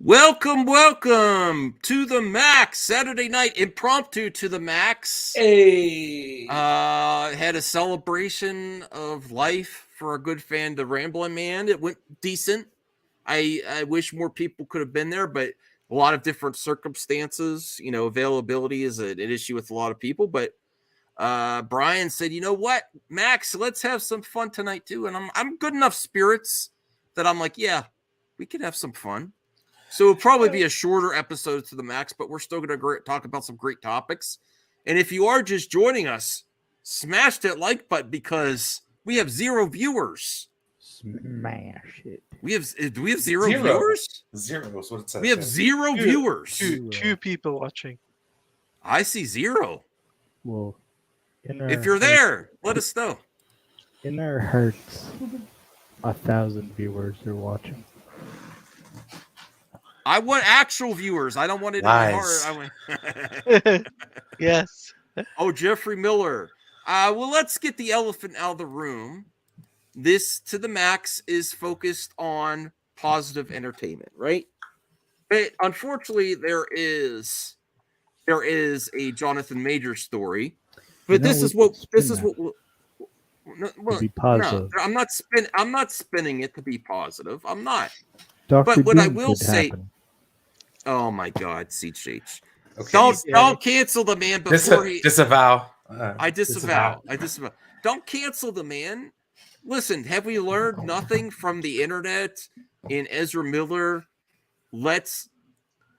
Welcome to the Max Saturday night impromptu to the Max. Hey, Had a celebration of life for our good fan, the Rambling Man. It went decent. I wish more people could have been there, but a lot of different circumstances. Availability is an issue with a lot of people. But Brian said, "You know what, Max? Let's have some fun tonight too." And I'm good enough spirits that I'm like, yeah, we can have some fun. So it'll probably be a shorter episode to the Max, but we're still going to talk about some great topics. And if you are just joining us, smash that like button because we have 0 viewers. Smash it. Do we have zero viewers? Zero is what it says. We have 0 viewers. Two people watching. I see 0. Well, if you're there, let us know. In our hearts, 1,000 viewers are watching. I want actual viewers. I don't want it Lies. in my heart. Yes. Oh, Jeffrey Miller. Well, let's get the elephant out of the room. This to the Max is focused on positive entertainment, right? But unfortunately, there is a Jonathan Major story. But this is what be positive. No, I'm not spinning it to be positive. I'm not. Dr. But what Doom I will say, happen. oh my God, CH. Okay. Don't cancel the man before he disavow. I disavow. Don't cancel the man. Listen, have we learned nothing from the internet in Ezra Miller? Let's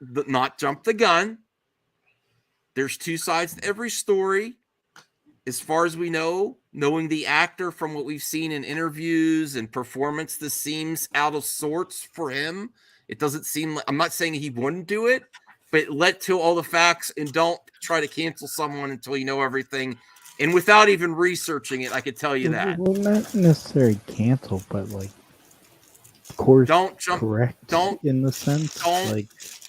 not jump the gun. There's 2 sides to every story. As far as we know, knowing the actor from what we've seen in interviews and performance, this seems out of sorts for him. It doesn't seem like, I'm not saying he wouldn't do it, but let to all the facts and don't try to cancel someone until you know everything. And without even researching it, I could tell you that. Well, not necessarily cancel, but like, of course, don't jump. Correct. In the sense,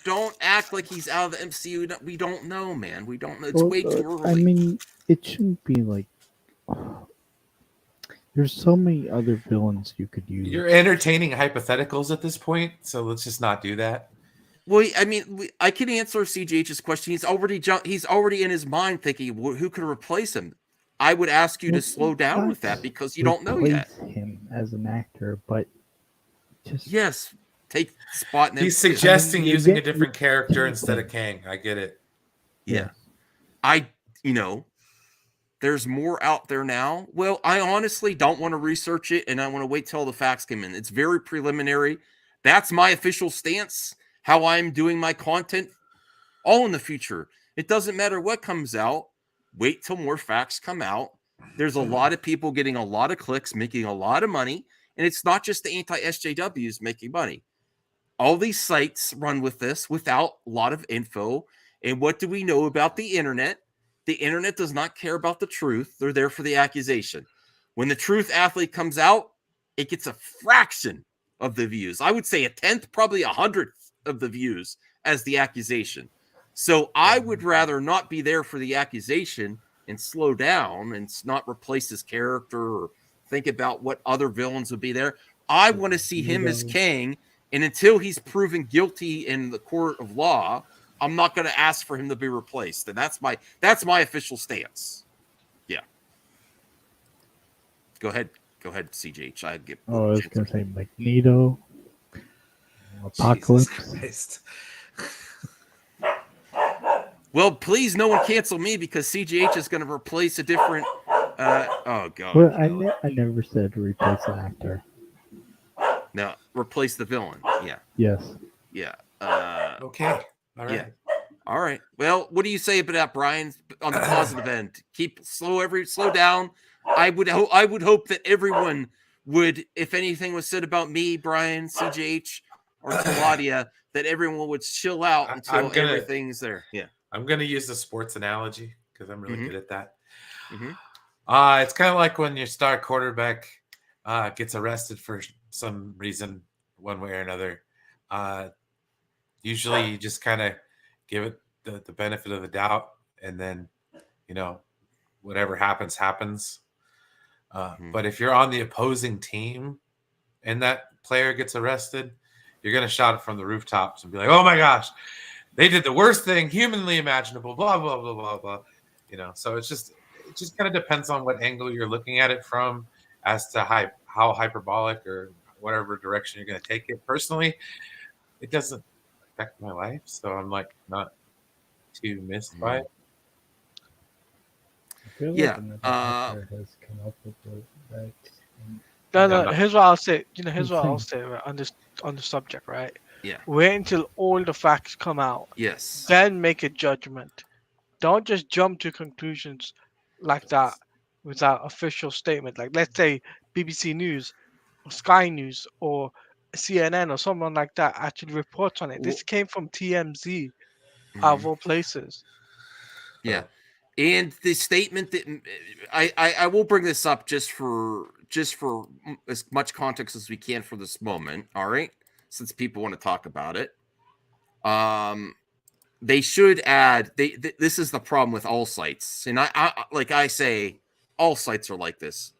don't act like he's out of the MCU. We don't know, man. We don't know. It's way too early. I mean, it shouldn't be like. There's so many other villains you could use. You're entertaining hypotheticals at this point, so let's just not do that. Well, I mean, I can answer CGH's question. He's already in his mind thinking, who could replace him? I would ask you to slow down with that because you don't know yet. Him as an actor, but just take spot in. He's suggesting using a different character instead of Kang. I get it. Yeah, there's more out there now. Well, I honestly don't want to research it, and I want to wait till the facts come in. It's very preliminary. That's my official stance. How I'm doing my content, all in the future. It doesn't matter what comes out. Wait till more facts come out. There's a lot of people getting a lot of clicks, making a lot of money, and it's not just the anti-SJWs making money. All these sites run with this without a lot of info. And what do we know about the internet? The internet does not care about the truth. They're there for the accusation. When the truth athlete comes out, it gets a fraction of the views. I would say 1/10, probably 100th of the views as the accusation. So I would rather not be there for the accusation and slow down and not replace his character or think about what other villains would be there. I want to see him as Kang, and until he's proven guilty in the court of law, I'm not going to ask for him to be replaced. And that's my official stance. Yeah. Go ahead, CGH. I was going to say Magneto, Apocalypse. Well, please, no one cancel me because CGH is going to replace a different. Oh God. Well, I never said to replace an actor. No, replace the villain. Yeah. Yes. Yeah. Okay. All right. Yeah. All right. Well, what do you say about that, Brian? On the positive end, slow down. I would hope that everyone would, if anything was said about me, Brian, CGH, or Claudia, that everyone would chill out until everything's there. Yeah. I'm gonna use the sports analogy because I'm really good at that. Mm-hmm. It's kind of like when your star quarterback gets arrested for some reason, one way or another. Usually you just kind of give it the benefit of the doubt, and then, whatever happens. But if you're on the opposing team and that player gets arrested, you're going to shout it from the rooftops and be like, oh my gosh, they did the worst thing humanly imaginable, blah, blah, blah, blah, blah. So it just kind of depends on what angle you're looking at it from as to how hyperbolic or whatever direction you're going to take it. Personally, it doesn't affect my life, so I'm like not too missed by it. I feel Yeah, like another actor has come up with that. No. no. Here's what I'll say. Here's what I'll say right, on the subject. Right. Yeah. Wait until all the facts come out, Yes. then make a judgment. Don't just jump to conclusions like that without official statement. Like let's say BBC News or Sky News or CNN or someone like that actually reports on it. This came from TMZ, out of all places. Yeah. And the statement that I will bring this up just for as much context as we can for this moment. All right. Since people want to talk about it. They should add this is the problem with all sites. And I like I say, all sites are like this.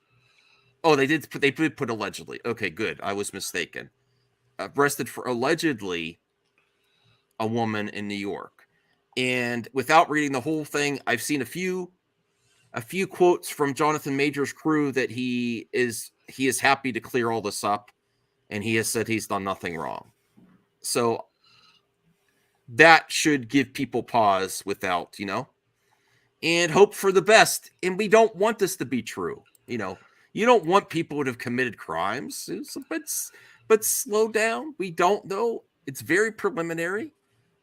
Oh, they did put allegedly. Okay, good. I was mistaken. Arrested for allegedly a woman in New York. And without reading the whole thing, I've seen a few quotes from Jonathan Major's crew that he is happy to clear all this up, and he has said he's done nothing wrong. So that should give people pause without, and hope for the best. And we don't want this to be true. You don't want people to have committed crimes, but slow down. We don't know. It's very preliminary.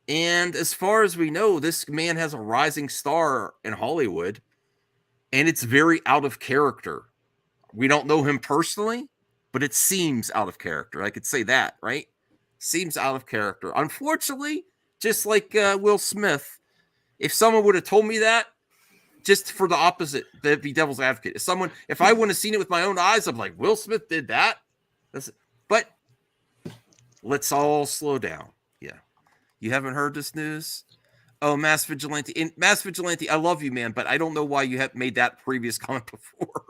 And as far as we know, this man has a rising star in Hollywood, and it's very out of character. We don't know him personally, but it seems out of character. I could say that, right? Seems out of character. Unfortunately, just like Will Smith, if someone would have told me that, just for the opposite, that'd be devil's advocate. If I wouldn't have seen it with my own eyes, I'm like, Will Smith did that. But let's all slow down. Yeah. You haven't heard this news? Oh, Mass Vigilante. I love you, man, but I don't know why you have made that previous comment before.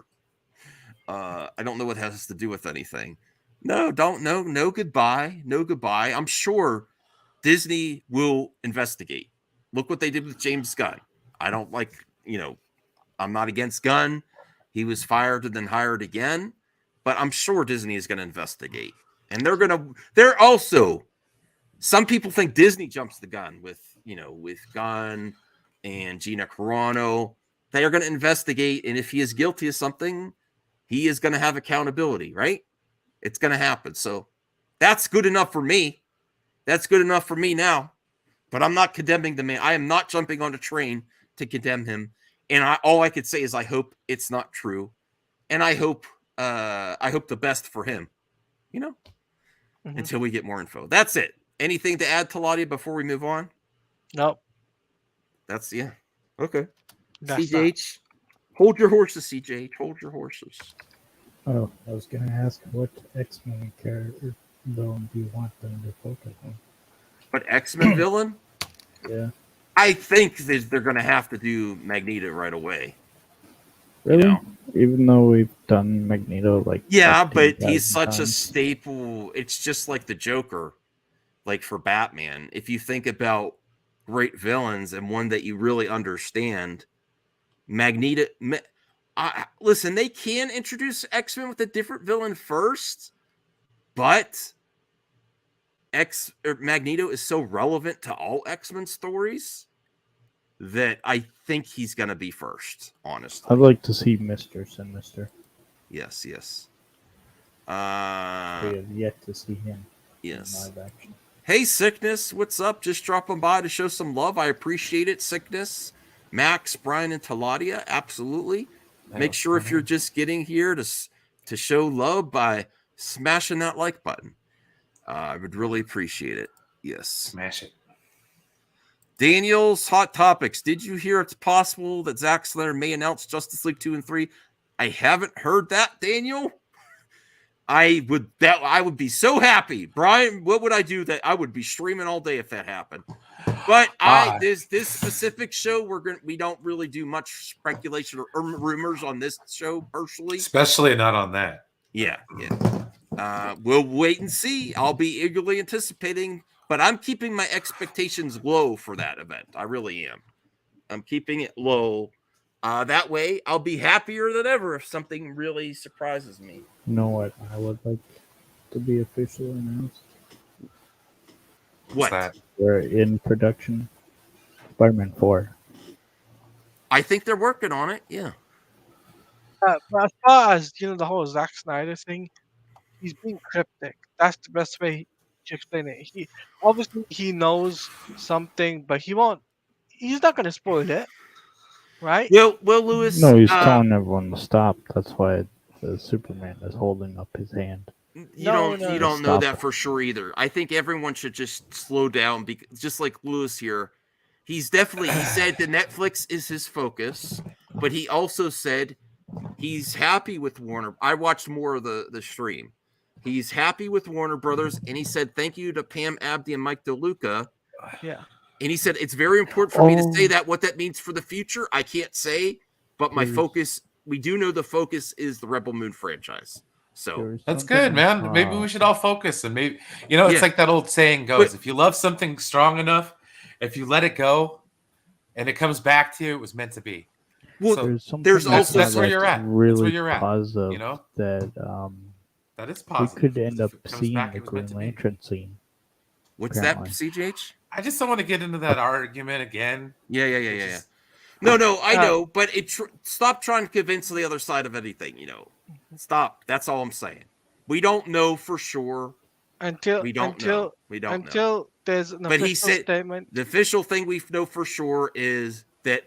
I don't know what it has to do with anything. No, don't. No goodbye. No goodbye. I'm sure Disney will investigate. Look what they did with James Gunn. I don't like, I'm not against Gunn. He was fired and then hired again, but I'm sure Disney is going to investigate. And they're also, some people think Disney jumps the gun with Gunn and Gina Carano. They are going to investigate. And if he is guilty of something, he is going to have accountability, right? It's going to happen. So that's good enough for me. That's good enough for me now. But I'm not condemning the man. I am not jumping on a train to condemn him. And all I could say is I hope it's not true. And I hope the best for him, until we get more info. That's it. Anything to add, Taladia, before we move on? Nope. That's, yeah. Okay. That's CJH. Hold your horses, CJH. Hold your horses. Oh, I was going to ask what X-Men character villain do you want them to focus on? What X-Men villain? Yeah. I think they're going to have to do Magneto right away. Really? Even though we've done Magneto yeah, but he's such times. a staple. It's just like the Joker, like for Batman. If you think about great villains and one that you really understand, Magneto. Listen, they can introduce X-Men with a different villain first, but Magneto is so relevant to all X-Men stories that I think he's going to be first, honestly. I'd like to see Mr. Sinister. Yes. We have yet to see him in live action. Hey, Sickness, what's up? Just dropping by to show some love. I appreciate it, Sickness. Max, Brian, and Taladia, absolutely. Make sure if you're just getting here to show love by smashing that like button. I would really appreciate it. Yes. Smash it. Daniel's Hot Topics. Did you hear it's possible that Zack Snyder may announce Justice League 2 and 3? I haven't heard that, Daniel. I would be so happy. Brian, what would I do? That I would be streaming all day if that happened. But this specific show, we don't really do much speculation or rumors on this show personally. Especially not on that. Yeah. We'll wait and see. I'll be eagerly anticipating, but I'm keeping my expectations low for that event. I really am. I'm keeping it low. That way, I'll be happier than ever if something really surprises me. You know what I would like to be officially announced? What? that? We're in production. Spider-Man 4. I think they're working on it. Yeah. But as far as the whole Zack Snyder thing, he's being cryptic. That's the best way to explain it. He obviously he knows something, but he won't. He's not gonna spoil it, right? Well, Lewis. No, he's telling everyone to stop. That's why the Superman is holding up his hand. You No, don't know Stop that it. for sure either. I think everyone should just slow down, because just like Lewis here, he said that Netflix is his focus, but he also said he's happy with Warner. I watched more of the stream. He's happy with Warner Brothers, and he said thank you to Pam Abdi and Mike DeLuca. Yeah. And he said it's very important for me to say Oh. that. What that means for the future, I can't say, but my There's- focus, we do know the focus is the Rebel Moon franchise. So There's That's something, good, man. Maybe we should all focus, and maybe it's Yeah. like that old saying goes: But- if you love something strong enough, if you let it go, and it comes back to you, it was meant to be. well, So There's something there's also that's where you're at. Really That's where you're at, positive you know? that That is we positive. could end If up it comes seeing back, the it was meant Green to be. Lantern scene. what's apparently. that, CJH? I just don't want to get into that argument again. Yeah. Which No, I Uh, know, but stop trying to convince the other side of anything. Stop. That's all I'm saying. We don't know for sure. Until We don't know. We don't know. until there's an But he official said statement. the official thing we know for sure is that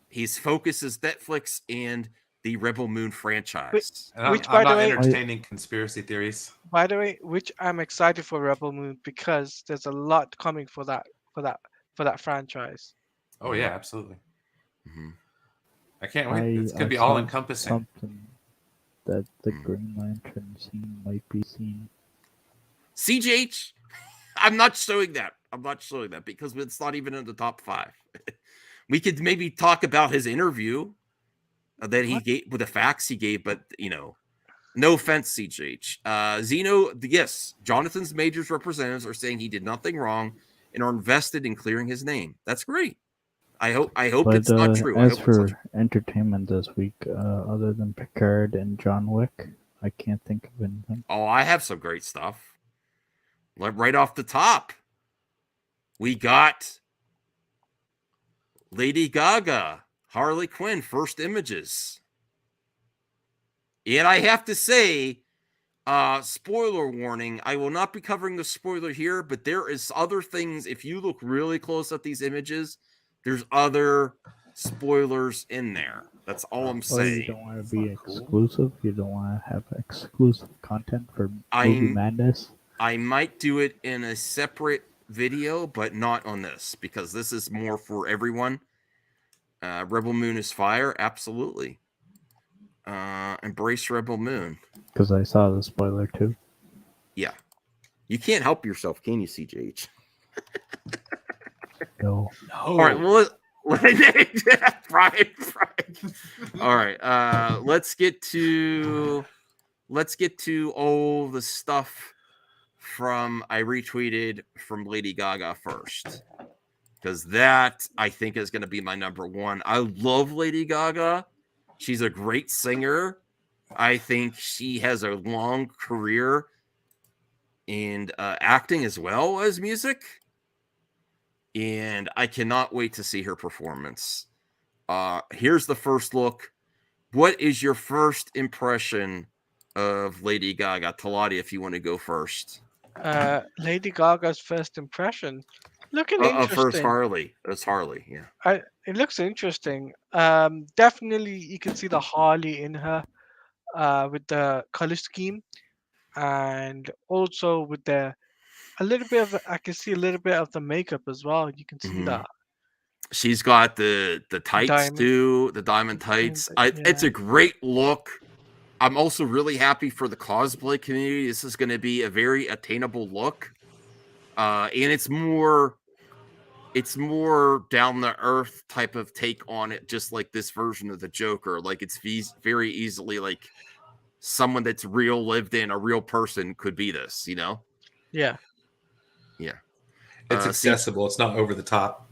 his focus is Netflix and the Rebel Moon franchise. And Which, I'm by the not way- entertaining conspiracy theories. By the way, which I'm excited for Rebel Moon because there's a lot coming for that franchise. Oh yeah, absolutely. Mhm. I can't wait. It's gonna I be saw all encompassing. Something that the Mm. Green Lantern scene might be seen. CJH, I'm not showing that. Because it's not even in the top 5. We could maybe talk about his interview that he gave with the facts he gave, but no offense, CJH. Zeno, yes, Jonathan's Majors representatives are saying he did nothing wrong and are invested in clearing his name. That's great. I hope But it's not true. I as hope it's not for true. entertainment this week, other than Picard and John Wick, I can't think of anything. Oh, I have some great stuff. Right off the top, we got Lady Gaga, Harley Quinn, first images. And I have to say, spoiler warning, I will not be covering the spoiler here, but there is other things. If you look really close at these images, there's other spoilers in there. That's all I'm Oh, you saying. don't want to be not cool. exclusive? You don't want to have exclusive content for movie I'm- madness? I might do it in a separate video, but not on this, because this is more for everyone. Rebel Moon is fire, absolutely. Embrace Rebel Moon. Because I saw the spoiler too. Yeah. You can't help yourself, can you, CJH? No. No. All right, well, Brian. All right, let's get to all the stuff from I retweeted from Lady Gaga first, because that I think is going to be my number one. I love Lady Gaga. She's a great singer. I think she has a long career in acting as well as music. And I cannot wait to see her performance. Here's the first look. What is your first impression of Lady Gaga? Talati, if you want to go first. Lady Gaga's first impression. Looking First interesting. Harley. It's Harley, yeah. It looks interesting. Definitely, you can see the Harley in her, with the color scheme, and also with I can see a little bit of the makeup as well. You can see Mhm. that. She's got the tights Diamond. too, the diamond tights. It's Yeah. a great look. I'm also really happy for the cosplay community. This is going to be a very attainable look. And it's more down the earth type of take on it, just like this version of the Joker. Like it's very easily like someone that's real, lived in, a real person could be this, you know? Yeah. Yeah. It's See, accessible. It's not over the top.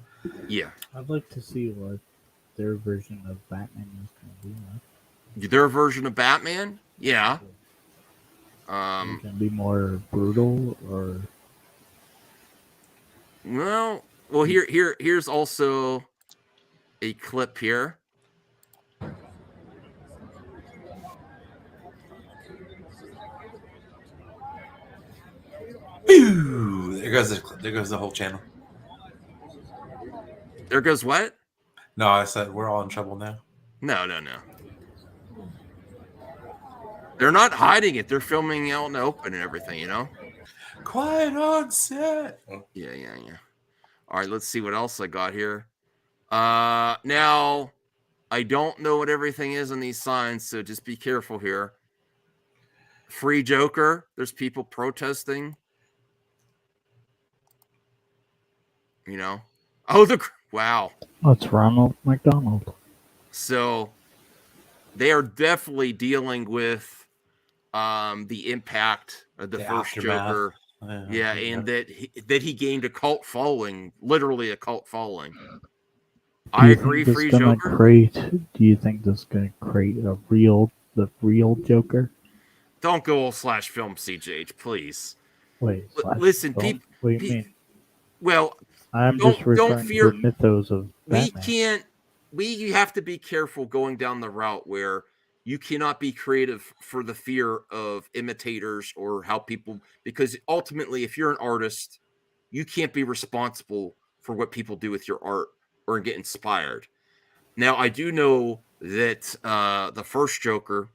yeah. I'd like to see what their version of Batman is going to be like. Their version of Batman? Yeah. Is it going to be more brutal or? Well, here's also a clip here. Pew! There goes the whole channel. There goes what? No, I said we're all in trouble now. No. They're not hiding it. They're filming out in the open and everything, you know? Quiet on set. Yeah. All right, let's see what else I got here. Now, I don't know what everything is on these signs, so just be careful here. Free Joker. There's people protesting. You know? Oh, wow. That's Ronald McDonald. So they are definitely dealing with the impact of the first aftermath. Joker. Yeah, and that he gained a cult following, literally a cult following. I agree, Free Joker. Do you think this is going to create the real Joker? Don't go all slash film, CJH, please. Wait, listen, people. What do you mean? Well, I'm just referring to the mythos of Batman. We have to be careful going down the route where you cannot be creative for the fear of imitators or how people, because ultimately, if you're an artist, you can't be responsible for what people do with your art or get inspired. Now, I do know that the first Joker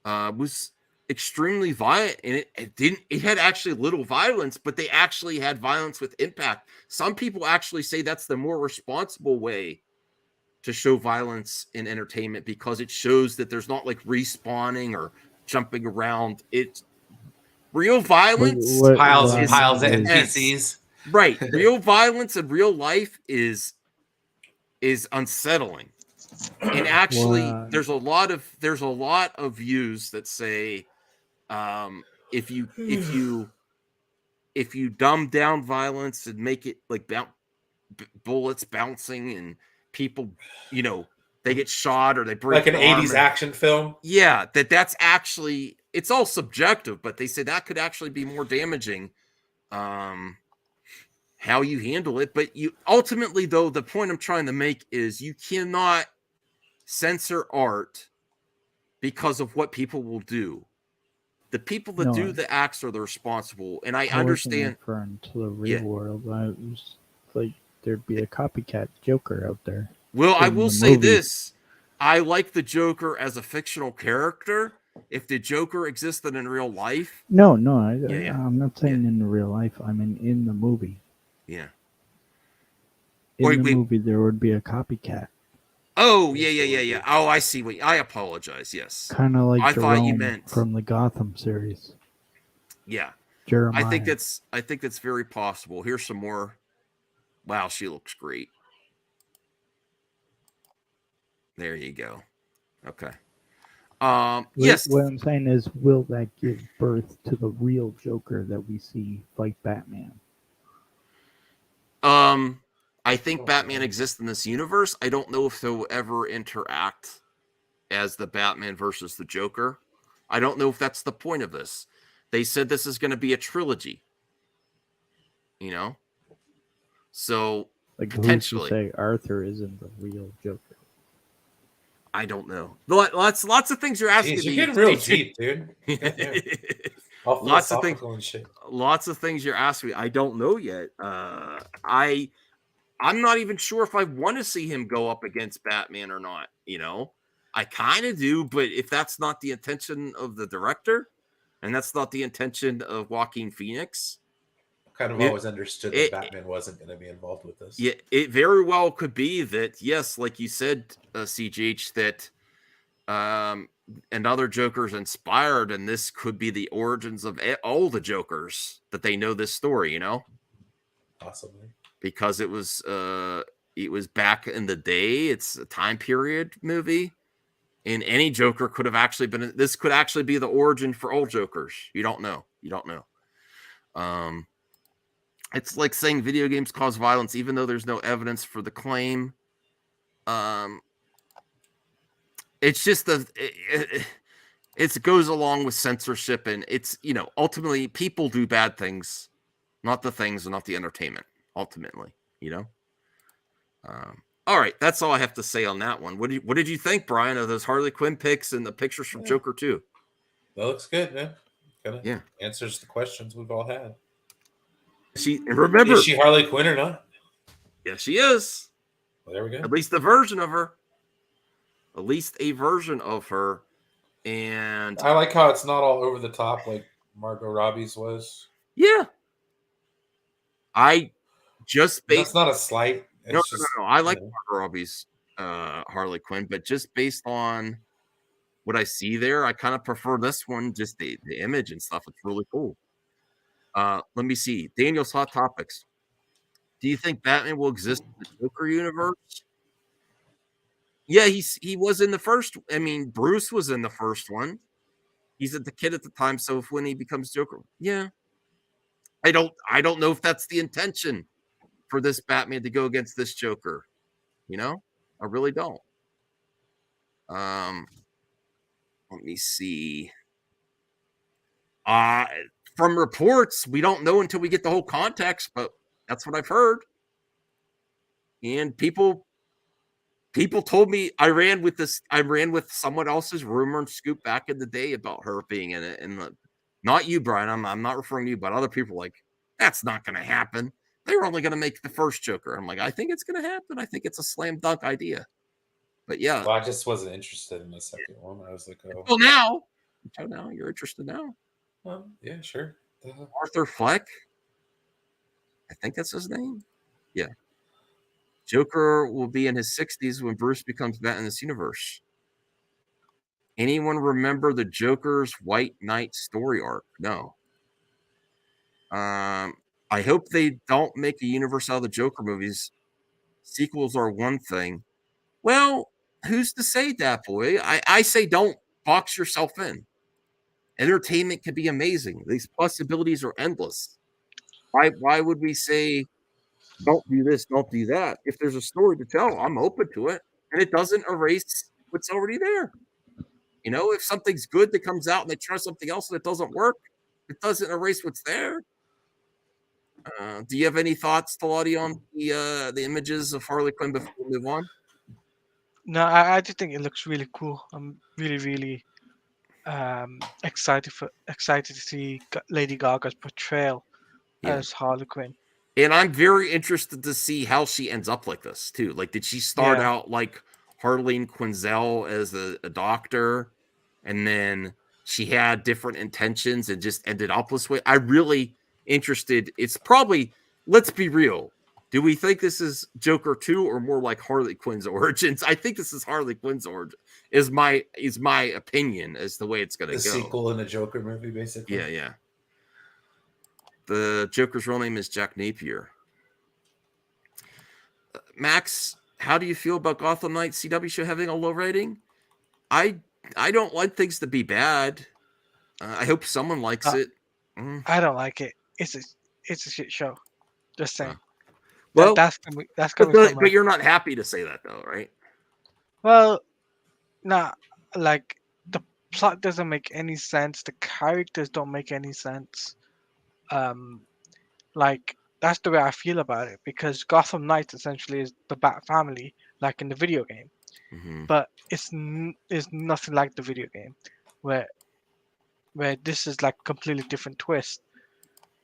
was extremely violent, and it had actually little violence, but they actually had violence with impact. Some people actually say that's the more responsible way to show violence in entertainment, because it shows that there's not like respawning or jumping around. It's real violence. Piles and piles of NPCs. Right. Real violence in real life is unsettling. And actually, there's a lot of views that say if you dumb down violence and make it like bullets bouncing and people, they get shot or they break like an 80s action film. Yeah, that's actually, it's all subjective, but they say that could actually be more damaging. How you handle it, but you ultimately, though, the point I'm trying to make is you cannot censor art because of what people will do. The people that do the acts are the responsible, and I understand. Referring to the real world, I was like there'd be a copycat Joker out there. Well, I will say this: I like the Joker as a fictional character. If the Joker existed in real life, I'm not saying in real life. I mean in the movie. Yeah. In the movie, there would be a copycat. Oh, yeah. Oh, I see. I apologize. Yes. Kind of like I Jerome thought you meant from the Gotham series. Yeah. Jeremiah. I think that's very possible. Here's some more. Wow, she looks great. There you go. Okay. Yes. What I'm saying is, will that give birth to the real Joker that we see fight Batman? I think Batman exists in this universe. I don't know if they'll ever interact as the Batman versus the Joker. I don't know if that's the point of this. They said this is going to be a trilogy. So like potentially, who's to say Arthur isn't the real Joker? I don't know. Lots of things you're asking. Jeez, you're getting real deep, dude. Lots of things. And shit. Lots of things you're asking me. I don't know yet. I'm not even sure if I want to see him go up against Batman or not. I kind of do, but if that's not the intention of the director, and that's not the intention of Joaquin Phoenix, kind of always understood that Batman wasn't going to be involved with this. Yeah, it very well could be that, yes, like you said, CGH, that another Joker's inspired, and this could be the origins of all the Jokers, that they know this story, Possibly. Because it was back in the day. It's a time period movie. And any Joker could have actually been. This could actually be the origin for all Jokers. You don't know. You don't know. It's like saying video games cause violence, even though there's no evidence for the claim. It's just it goes along with censorship, and it's, you know, ultimately people do bad things, not the things and not the entertainment. Ultimately, you know. All right, that's all I have to say on that one. What did you think, Brian, of those Harley Quinn pics and the pictures from Joker 2? That looks good, man. Yeah, Answers the questions we've all had. Remember, is she Harley Quinn or not? Yeah, she is. Well, there we go. At least a version of her. At least a version of her. And I like how it's not all over the top like Margot Robbie's was. Yeah. That's not a slight. No. I like Margot Robbie's Harley Quinn, but just based on what I see there, I kind of prefer this one. Just the image and stuff. It's really cool. Let me see. Daniel's Hot Topics. Do you think Batman will exist in the Joker universe? Yeah, he was in the first. I mean, Bruce was in the first one. He's the kid at the time, so if when he becomes Joker, yeah. I don't know if that's the intention for this Batman to go against this Joker. You know? I really don't. Let me see. From reports, we don't know until we get the whole context, but that's what I've heard. And people told me I ran with someone else's rumor and scoop back in the day about her being in it. And not you, Brian. I'm not referring to you, but other people like, that's not going to happen. They were only going to make the first Joker. I'm like, I think it's going to happen. I think it's a slam dunk idea. But yeah. Well, I just wasn't interested in the second one. I was like, oh. Until now, you're interested now. Yeah, sure. Arthur Fleck. I think that's his name. Yeah. Joker will be in his 60s when Bruce becomes Batman in this universe. Anyone remember the Joker's White Knight story arc? No. I hope they don't make a universe out of the Joker movies. Sequels are one thing. Well, who's to say that, boy? I say don't box yourself in. Entertainment can be amazing. These possibilities are endless. Why would we say don't do this, don't do that? If there's a story to tell, I'm open to it. And it doesn't erase what's already there. You know, if something's good that comes out and they try something else and it doesn't work, it doesn't erase what's there. Do you have any thoughts, Talati, on the images of Harley Quinn before we move on? No, I just think it looks really cool. I'm really, really excited to see Lady Gaga's portrayal as Harley Quinn. And I'm very interested to see how she ends up like this too. Like, did she start out like Harleen Quinzel as a doctor, and then she had different intentions and just ended up this way? I'm really interested. It's probably, let's be real. Do we think this is Joker 2 or more like Harley Quinn's origins? I think this is Harley Quinn's origin. Is my opinion as the way it's going to go. The sequel in a Joker movie, basically. Yeah. The Joker's real name is Jack Napier. Max, how do you feel about Gotham Knights CW show having a low rating? I don't want things to be bad. I hope someone likes it. I don't like it. It's a shit show. Just saying. Well, that's coming. But you're not happy to say that, though, right? Well, like the plot doesn't make any sense. The characters don't make any sense. Like that's the way I feel about it, because Gotham Knights essentially is the Bat family, like in the video game, but it's nothing like the video game, where this is like completely different twist.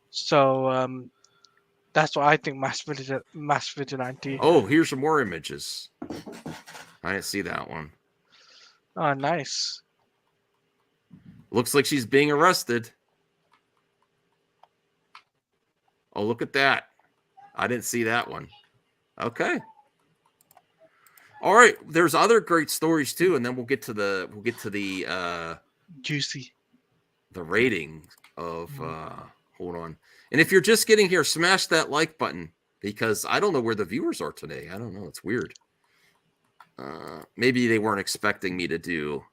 So that's what I think. Mass Vigilante. Oh, here's some more images. I didn't see that one. Oh, nice. Looks like she's being arrested. Oh, look at that. I didn't see that one. Okay. All right. There's other great stories too, and then we'll get to the juicy. The rating of hold on. And if you're just getting here, smash that like button, because I don't know where the viewers are today. I don't know. It's weird. Maybe they weren't expecting me to do.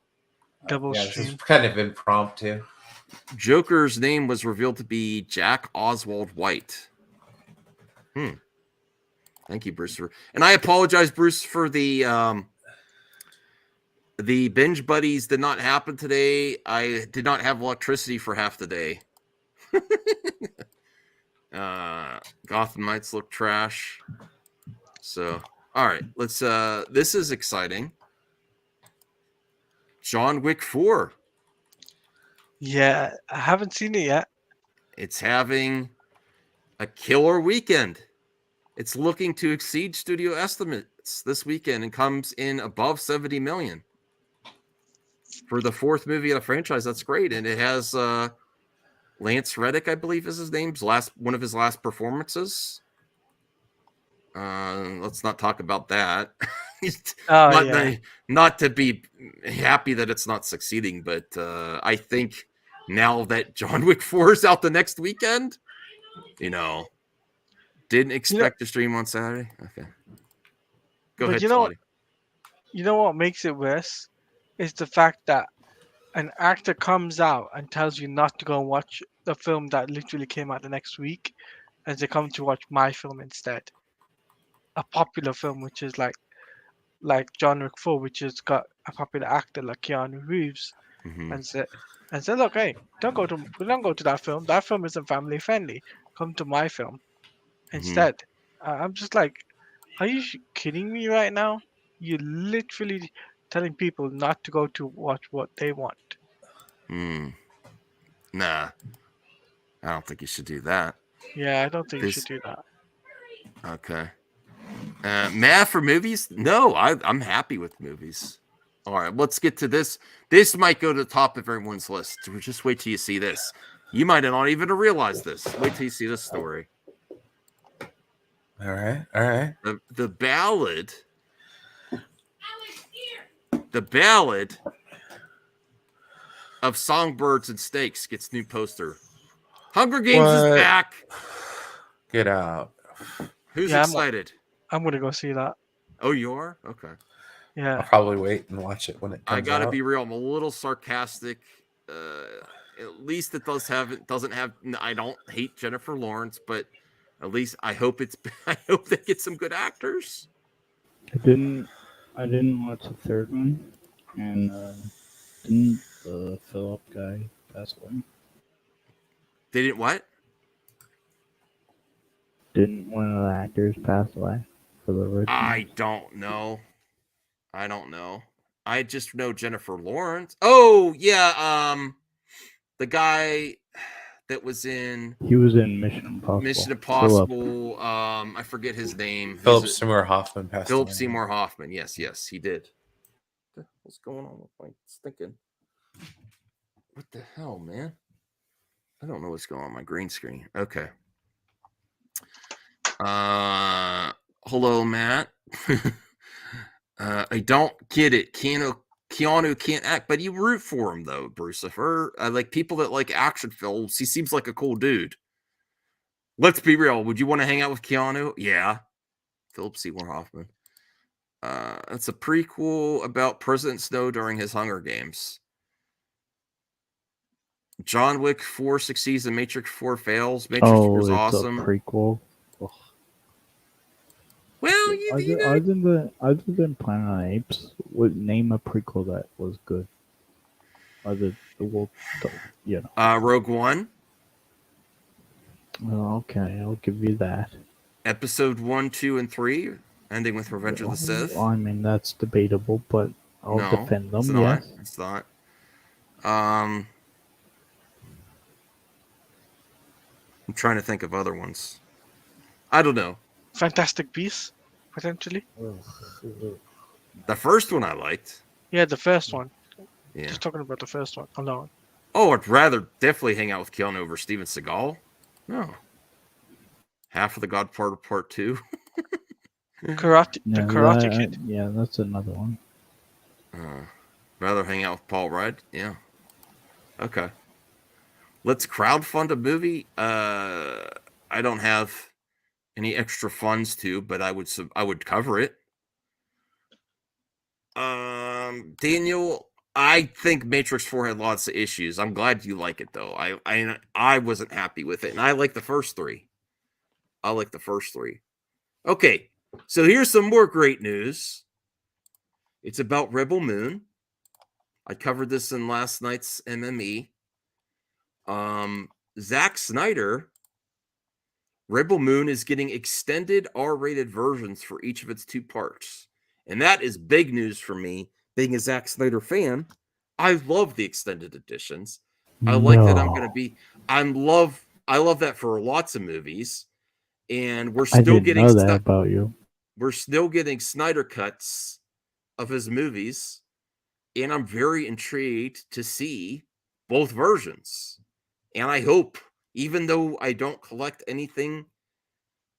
Double Yeah, this stream. is kind of impromptu. Joker's name was revealed to be Jack Oswald White. Thank you, Bruce. And I apologize, Bruce, for the binge buddies did not happen today. I did not have electricity for half the day. Gotham Knights look trash. So, all right, let's this is exciting. John Wick 4. Yeah, I haven't seen it yet. It's having a killer weekend. It's looking to exceed studio estimates this weekend and comes in above 70 million. For the fourth movie of the franchise, that's great. And it has Lance Reddick, I believe is his name, one of his last performances. Let's not talk about that. Not to be happy that it's not succeeding, but I think now that John Wick 4 is out the next weekend, didn't expect to stream on Saturday. Okay. Go ahead, Claudia. You know what makes it worse is the fact that an actor comes out and tells you not to go and watch the film that literally came out the next week, and they come to watch my film instead. A popular film, which is like John Wick 4, which has got a popular actor like Keanu Reeves, and say, look, hey, don't go to that film. That film isn't family friendly. Come to my film instead. I'm just like, are you kidding me right now? You're literally telling people not to go to watch what they want. Nah, I don't think you should do that. Yeah, I don't think you should do that. Okay. Math for movies? No, I'm happy with movies. All right, let's get to this. This might go to the top of everyone's list. Just wait till you see this. You might not even realize this. Wait till you see this story. All right. The ballad. The ballad of Songbirds and Snakes gets new poster. Hunger Games is back. Get out. Who's excited? I'm gonna go see that. Oh, you are? Okay. Yeah. I'll probably wait and watch it when it comes out. I gotta be real. I'm a little sarcastic. At least it doesn't have. I don't hate Jennifer Lawrence, but at least I hope they get some good actors. I didn't watch the third one, and didn't the Philip guy pass away? They didn't what? Didn't one of the actors pass away for the original? I don't know. I just know Jennifer Lawrence. Oh yeah, the guy that was in. He was in Mission Impossible. Mission Impossible. I forget his name. Philip Seymour Hoffman passed away. Philip Seymour Hoffman. Yes, he did. What's going on with my stinking? What the hell, man? I don't know what's going on my green screen. Okay. Hello, Matt. I don't get it. Keanu can't act, but you root for him though, Brucifer. I like people that like action films. He seems like a cool dude. Let's be real. Would you want to hang out with Keanu? Yeah. Philip Seymour Hoffman. It's a prequel about President Snow during his Hunger Games. John Wick 4 succeeds and Matrix 4 fails. Matrix 4 is awesome. A prequel. Ugh. Well, other than Planet of the Apes, name a prequel that was good. Rogue One. Well, okay, I'll give you that. Episode 1, 2, and 3, ending with Revenge of the Sith. I mean, that's debatable, but I'll defend them. It's not. I'm trying to think of other ones. I don't know. Fantastic Beasts, potentially. The first one I liked. Yeah, the first one. Yeah. Just talking about the first one alone. Oh, I'd rather definitely hang out with Keanu over Steven Seagal. No. Half of the Godfather Part 2. Karate Kid. Yeah, that's another one. Rather hang out with Paul Rudd. Yeah. Okay. Let's crowdfund a movie. I don't have any extra funds to, but I would cover it. Daniel, I think Matrix 4 had lots of issues. I'm glad you like it though. I wasn't happy with it, and I like the first three. I like the first three. Okay, so here's some more great news. It's about Rebel Moon. I covered this in last night's MME. Zack Snyder, Rebel Moon is getting extended R-rated versions for each of its 2 parts. And that is big news for me. Being a Zack Snyder fan, I love the extended editions. I like that I'm going to be I love that for lots of movies. And we're I still didn't getting know that about you. we're still getting Snyder cuts of his movies, and I'm very intrigued to see both versions. And I hope, even though I don't collect anything,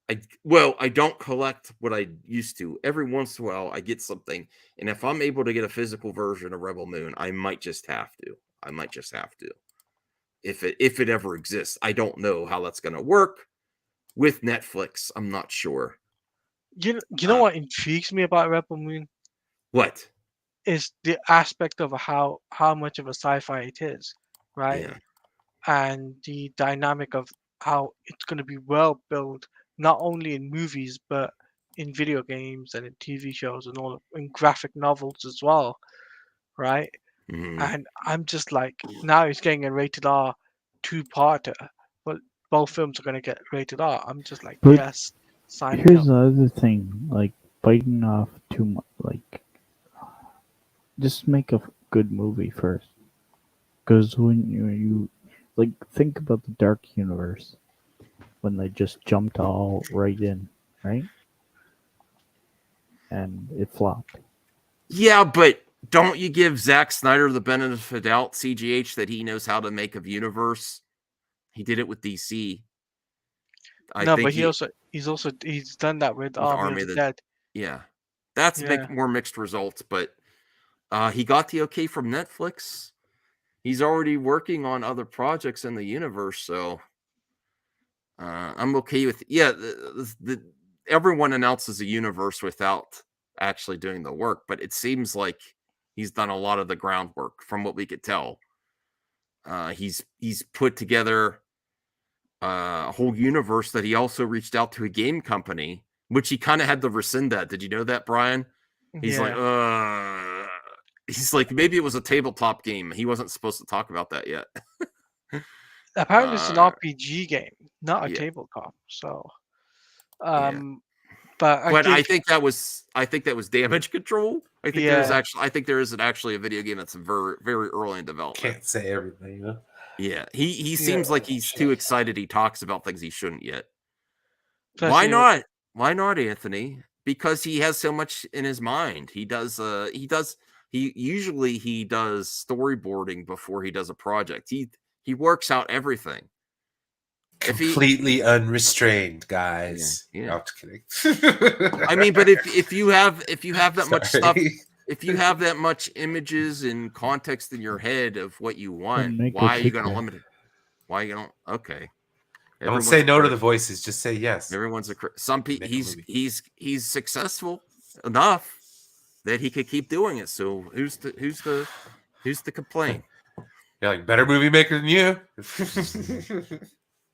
I don't collect what I used to. Every once in a while, I get something, and if I'm able to get a physical version of Rebel Moon, I might just have to. I might just have to. If it ever exists, I don't know how that's going to work with Netflix. I'm not sure. You know what intrigues me about Rebel Moon What? is the aspect of how much of a sci-fi it is, right? Yeah. And the dynamic of how it's going to be well built, not only in movies but in video games and in TV shows and all in graphic novels as well, right? Mhm. And I'm just like, now it's getting a rated R two-parter, but both films are going to get rated R. I'm just like, But yes, sign me here's up. the other thing, like biting off too much, like just make a good movie first. Because when you like think about the Dark Universe, when they just jumped all right in, right, and it flopped. Yeah, but don't you give Zack Snyder the benefit of the doubt, CGH, that he knows how to make a universe? He did it with DC. I No, think but he he's done that with with Army of Army the of the Dead. yeah. That's Yeah. more mixed results, but he got the okay from Netflix. He's already working on other projects in the universe, so I'm okay with everyone announces a universe without actually doing the work, but it seems like he's done a lot of the groundwork from what we could tell. He's put together a whole universe that he also reached out to a game company, which he kind of had to rescind that. Did you know that, Brian? He's like, Yeah. he's like, maybe it was a tabletop game. He wasn't supposed to talk about that yet. Apparently it's an uh, RPG game, not a yeah, tabletop. So, yeah. um, but I But think, I think that was Damage Control. yeah, I think there isn't actually a video game that's very very early in development. Can't say everything, you know. Yeah, he yeah, seems like he's too excited. He talks about things he shouldn't yet. Why especially with, not? Why not, Anthony? Because he has so much in his mind. He usually he does storyboarding before he does a project. He works out everything. If he Completely unrestrained, yeah, guys. yeah. No, I'm just kidding. I mean, but if you have that much stuff, Sorry. if you have that much images and context in your head of what you want, Then make a why are you going to sequel. limit it? Why you going to okay. Don't Everyone's say a no to critic. the voices. Just say yes. Everyone's a some people. Make a movie. He's successful enough that he could keep doing it. So who's to complain? You're like better movie maker than you.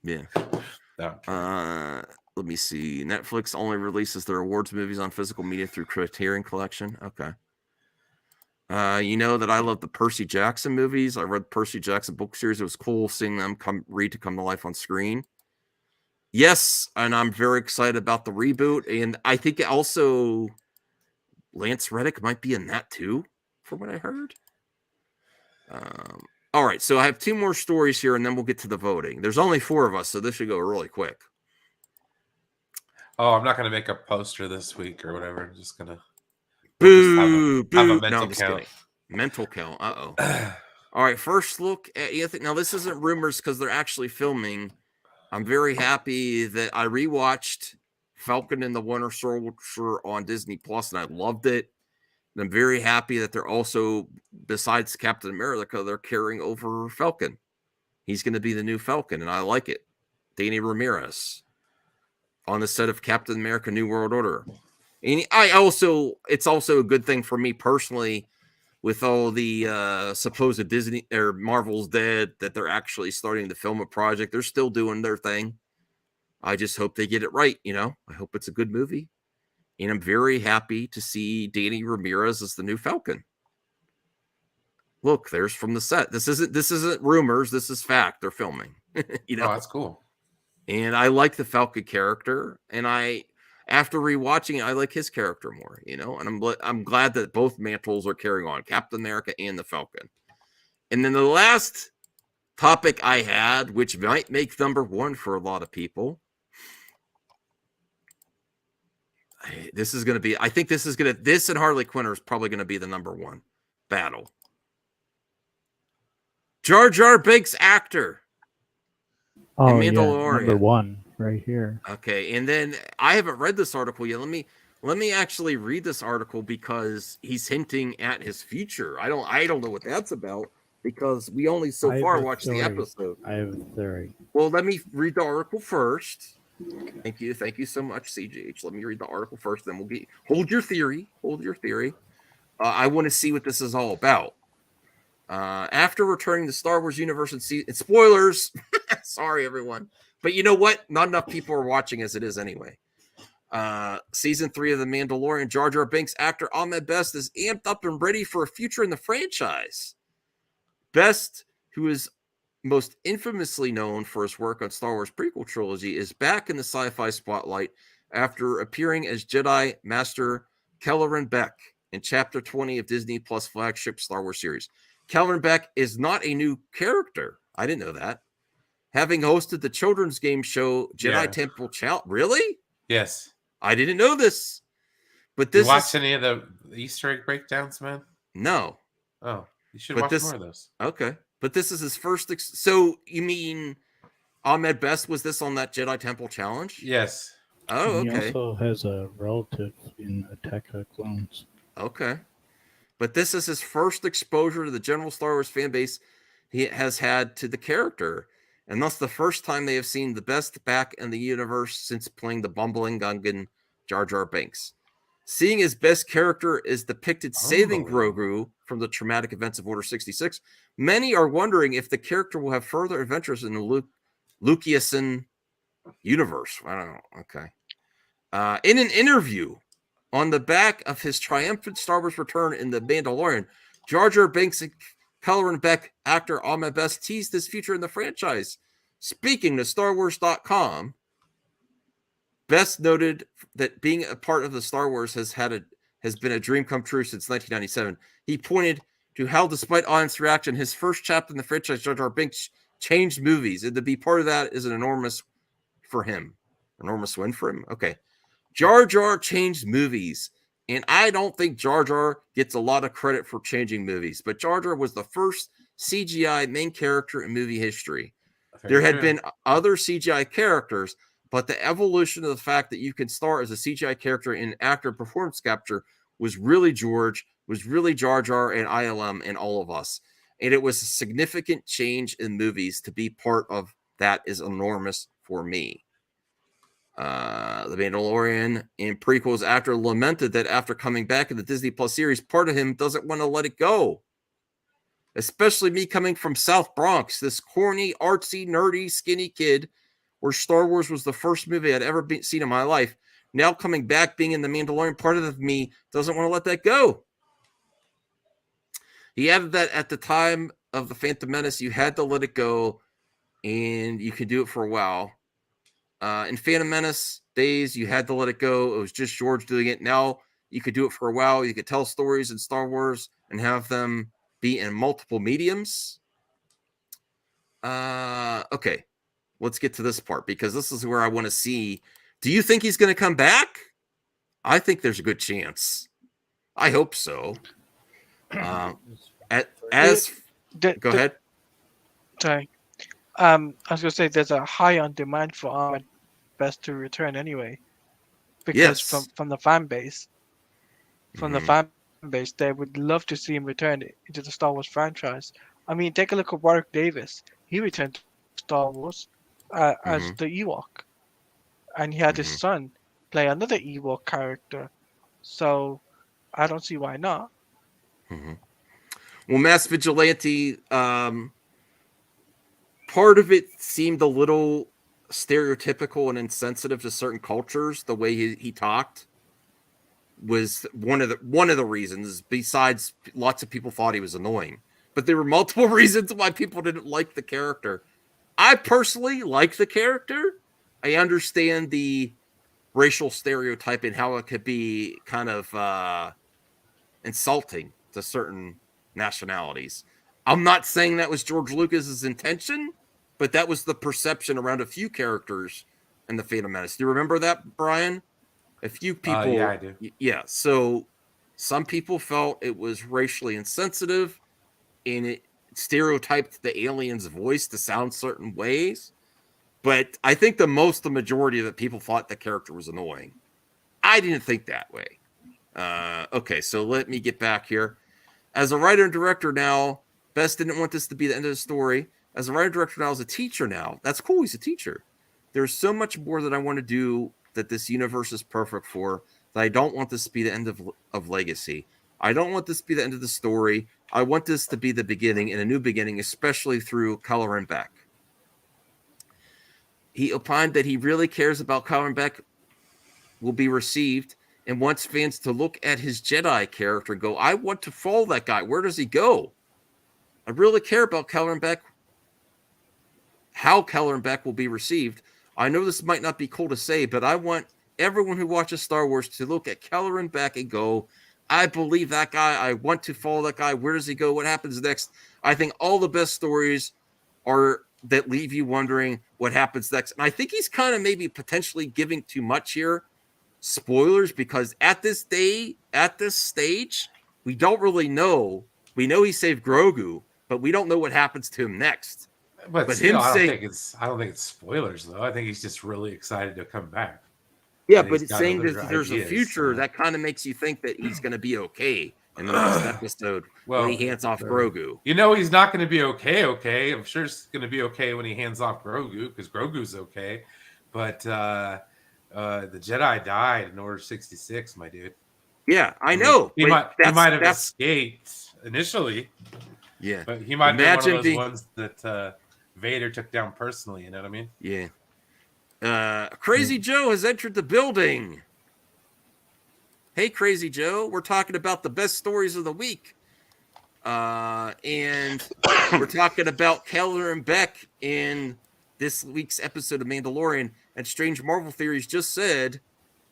Yeah. No. Let me see. Netflix only releases their awards movies on physical media through Criterion Collection. Okay. You know that I love the Percy Jackson movies. I read Percy Jackson book series. It was cool seeing them come to life on screen. Yes, and I'm very excited about the reboot. And I think also Lance Reddick might be in that too, from what I heard. All right, so I have 2 more stories here, and then we'll get to the voting. There's only 4 of us, so this should go really quick. Oh, I'm not gonna make a poster this week or whatever. I'm just gonna Boo, have a boo. No, mental I'm just count. kidding. Mental count. Uh-oh. All right, first look at Anthony. Now, this isn't rumors because they're actually filming. I'm very happy that I rewatched Falcon and the Winter Soldier on Disney Plus, and I loved it. And I'm very happy that they're also, besides Captain America, they're carrying over Falcon. He's going to be the new Falcon, and I like it. Danny Ramirez on the set of Captain America: New World Order. And it's also a good thing for me personally with all the supposed Disney or Marvel's dead that they're actually starting to film a project. They're still doing their thing. I just hope they get it right. I hope it's a good movie. And I'm very happy to see Danny Ramirez as the new Falcon. Look, there's from the set. This isn't rumors. This is fact. They're filming. Oh, that's cool. And I like the Falcon character, and after rewatching it, I like his character more. And I'm glad that both mantles are carrying on, Captain America and the Falcon. And then the last topic I had, which might make number one for a lot of people. This and Harley Quinn is probably going to be the number one battle. Jar Jar Binks actor. Oh, Mandalorian. Number one right here. Okay, and then I haven't read this article yet. Let me actually read this article because he's hinting at his future. I don't know what that's about because we only so far watched the episode. I have a theory. Well, let me read the article first. Thank you so much, CGH. Let me read the article first, then hold your theory. I want to see what this is all about. After returning to Star Wars universe and spoilers, sorry everyone, but you know what? Not enough people are watching as it is anyway. Season 3 of The Mandalorian, Jar Jar Binks actor Ahmed Best is amped up and ready for a future in the franchise. Best, who is most infamously known for his work on Star Wars prequel trilogy, is back in the sci-fi spotlight after appearing as Jedi Master Kelleran Beck in Chapter 20 of Disney Plus flagship Star Wars series. Kelleran Beck is not a new character. I didn't know that. Having hosted the children's game show Jedi Temple Challenge. Really? Yes. I didn't know this. But this you watch any of the Easter egg breakdowns, man? No. Oh, you should watch more of those. Okay. But this is his first. So you mean Ahmed Best was this on that Jedi Temple Challenge? Yes. Oh, okay. He also has a relative in Attack of the Clones. Okay. But this is his first exposure to the general Star Wars fan base he has had to the character. And thus the first time they have seen the best back in the universe since playing the bumbling Gungan Jar Jar Binks. Seeing his best character is depicted saving Grogu from the traumatic events of Order 66, many are wondering if the character will have further adventures in the Lucasian universe. I don't know. Okay. In an interview on the back of his triumphant Star Wars return in The Mandalorian, Jar Jar Binks and Kelleran Beck actor Ahmed Best teased his future in the franchise. Speaking to StarWars.com, Best noted that being a part of the Star Wars has been a dream come true since 1997. He pointed to how, despite audience reaction, his first chapter in the franchise, Jar Jar Binks, changed movies, and to be part of that is an enormous win for him. Okay, Jar Jar changed movies, and I don't think Jar Jar gets a lot of credit for changing movies, but Jar Jar was the first CGI main character in movie history. There had been other CGI characters, but the evolution of the fact that you can star as a CGI character in actor performance capture was really Jar Jar and ILM and all of us. And it was a significant change in movies. To be part of that is enormous for me. The Mandalorian and prequels actor lamented that after coming back in the Disney Plus series, part of him doesn't want to let it go. Especially me coming from South Bronx, this corny, artsy, nerdy, skinny kid where Star Wars was the first movie I'd ever seen in my life. Now coming back, being in The Mandalorian, part of me doesn't want to let that go. He added that at the time of The Phantom Menace, you had to let it go, and you could do it for a while. In Phantom Menace days, you had to let it go. It was just George doing it. Now you could do it for a while. You could tell stories in Star Wars and have them be in multiple mediums. Okay. Let's get to this part because this is where I want to see. Do you think he's going to come back? I think there's a good chance. I hope so. Go ahead. Sorry. I was going to say there's a high on demand for Ahmed Best to return anyway. Because from the fan base. The fan base, they would love to see him return into the Star Wars franchise. I mean, take a look at Warwick Davis. He returned to Star Wars as the Ewok. And he had his son play another Ewok character So I don't see why not. Mhm. Well, Mass Vigilante, part of it seemed a little stereotypical and insensitive to certain cultures. The way he talked was one of the reasons. Besides, lots of people thought he was annoying, but there were multiple reasons why people didn't like the character. I personally like the character. I understand the racial stereotype and how it could be kind of insulting to certain nationalities. I'm not saying that was George Lucas's intention, but that was the perception around a few characters in the Phantom Menace. Do you remember that, Brian? A few Yeah, people, I do. yeah. So some people felt it was racially insensitive and it stereotyped the alien's voice to sound certain ways. But I think the majority of the people thought the character was annoying. I didn't think that way. Okay, so let me get back here. As a writer and director now, Best didn't want this to be the end of the story. As a writer and director now, as a teacher now, that's cool. He's a teacher. There's so much more that I want to do that this universe is perfect for that I don't want this to be the end of Legacy. I don't want this to be the end of the story. I want this to be the beginning and a new beginning, especially through Color and Beck. He opined that he really cares about Color and Beck will be received and wants fans to look at his Jedi character and go, I want to follow that guy. Where does he go? I really care about Keller and Beck, how Keller and Beck will be received. I know this might not be cool to say, but I want everyone who watches Star Wars to look at Keller and Beck and go, I believe that guy. I want to follow that guy. Where does he go? What happens next? I think all the best stories are that leave you wondering what happens next. And I think he's kind of maybe potentially giving too much here. Spoilers, because at this stage, we don't really know. We know he saved Grogu, but we don't know what happens to him next. But But still, him I don't saying, think it's spoilers though. I think he's just really excited to come back. yeah, And but he's it's got saying other that there's a ideas, future so. that kind of makes you think that he's going to be okay in the next episode when he Well, hands off Grogu. you know he's not going to be okay. Okay, I'm sure it's going to be okay when he hands off Grogu because Grogu's okay. But the Jedi died in Order 66, my dude. Yeah, I mean, know. he might have escaped initially. Yeah, but he might be one of those being, ones that Vader took down personally. You know what I mean? Yeah. Crazy Joe has entered the building. Hey, Crazy Joe, we're talking about the best stories of the week. And we're talking about Keller and Beck in this week's episode of Mandalorian. And Strange Marvel Theories just said,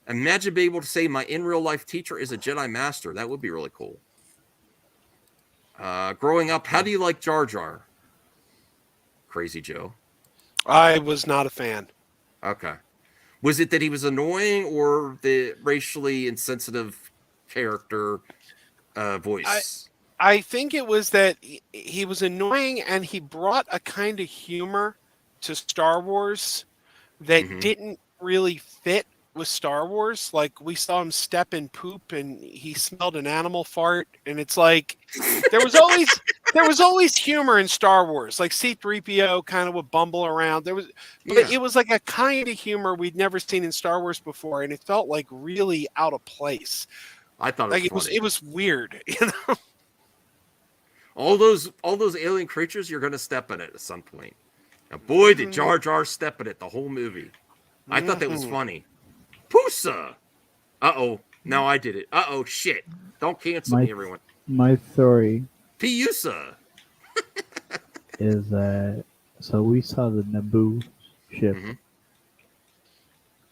imagine being able to say my in real life teacher is a Jedi Master. That would be really cool. Growing up, how do you like Jar Jar? Crazy Joe. I was not a fan. Okay. Was it that he was annoying or the racially insensitive character voice? I think it was that he was annoying and he brought a kind of humor to Star Wars that didn't really fit with Star Wars. Like we saw him step in poop and he smelled an animal fart, and it's like there was always humor in Star Wars. Like C-3PO kind of would bumble around. It was like a kind of humor we'd never seen in Star Wars before, and it felt like really out of place. I thought it was weird, you know. All those alien creatures, you're going to step in it at some point. Now, boy, did Jar Jar step in it the whole movie. I thought that was funny. Pusa! Uh-oh. Now I did it. Uh-oh, shit. Don't cancel me, everyone. My theory Piusa! is that, so we saw the Naboo ship.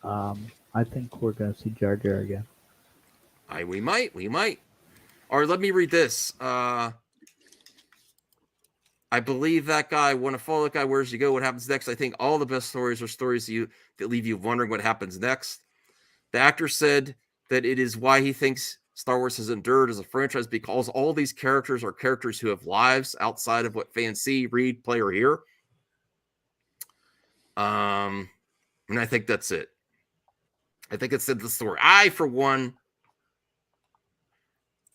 I think we're going to see Jar Jar again. We might. Or let me read this. I believe that guy, want to follow that guy, where's he go, what happens next? I think all the best stories are stories that leave you wondering what happens next. The actor said that it is why he thinks Star Wars has endured as a franchise, because all these characters are characters who have lives outside of what fans see, read, play, or hear. And I think that's it. I think it's the story. I, for one,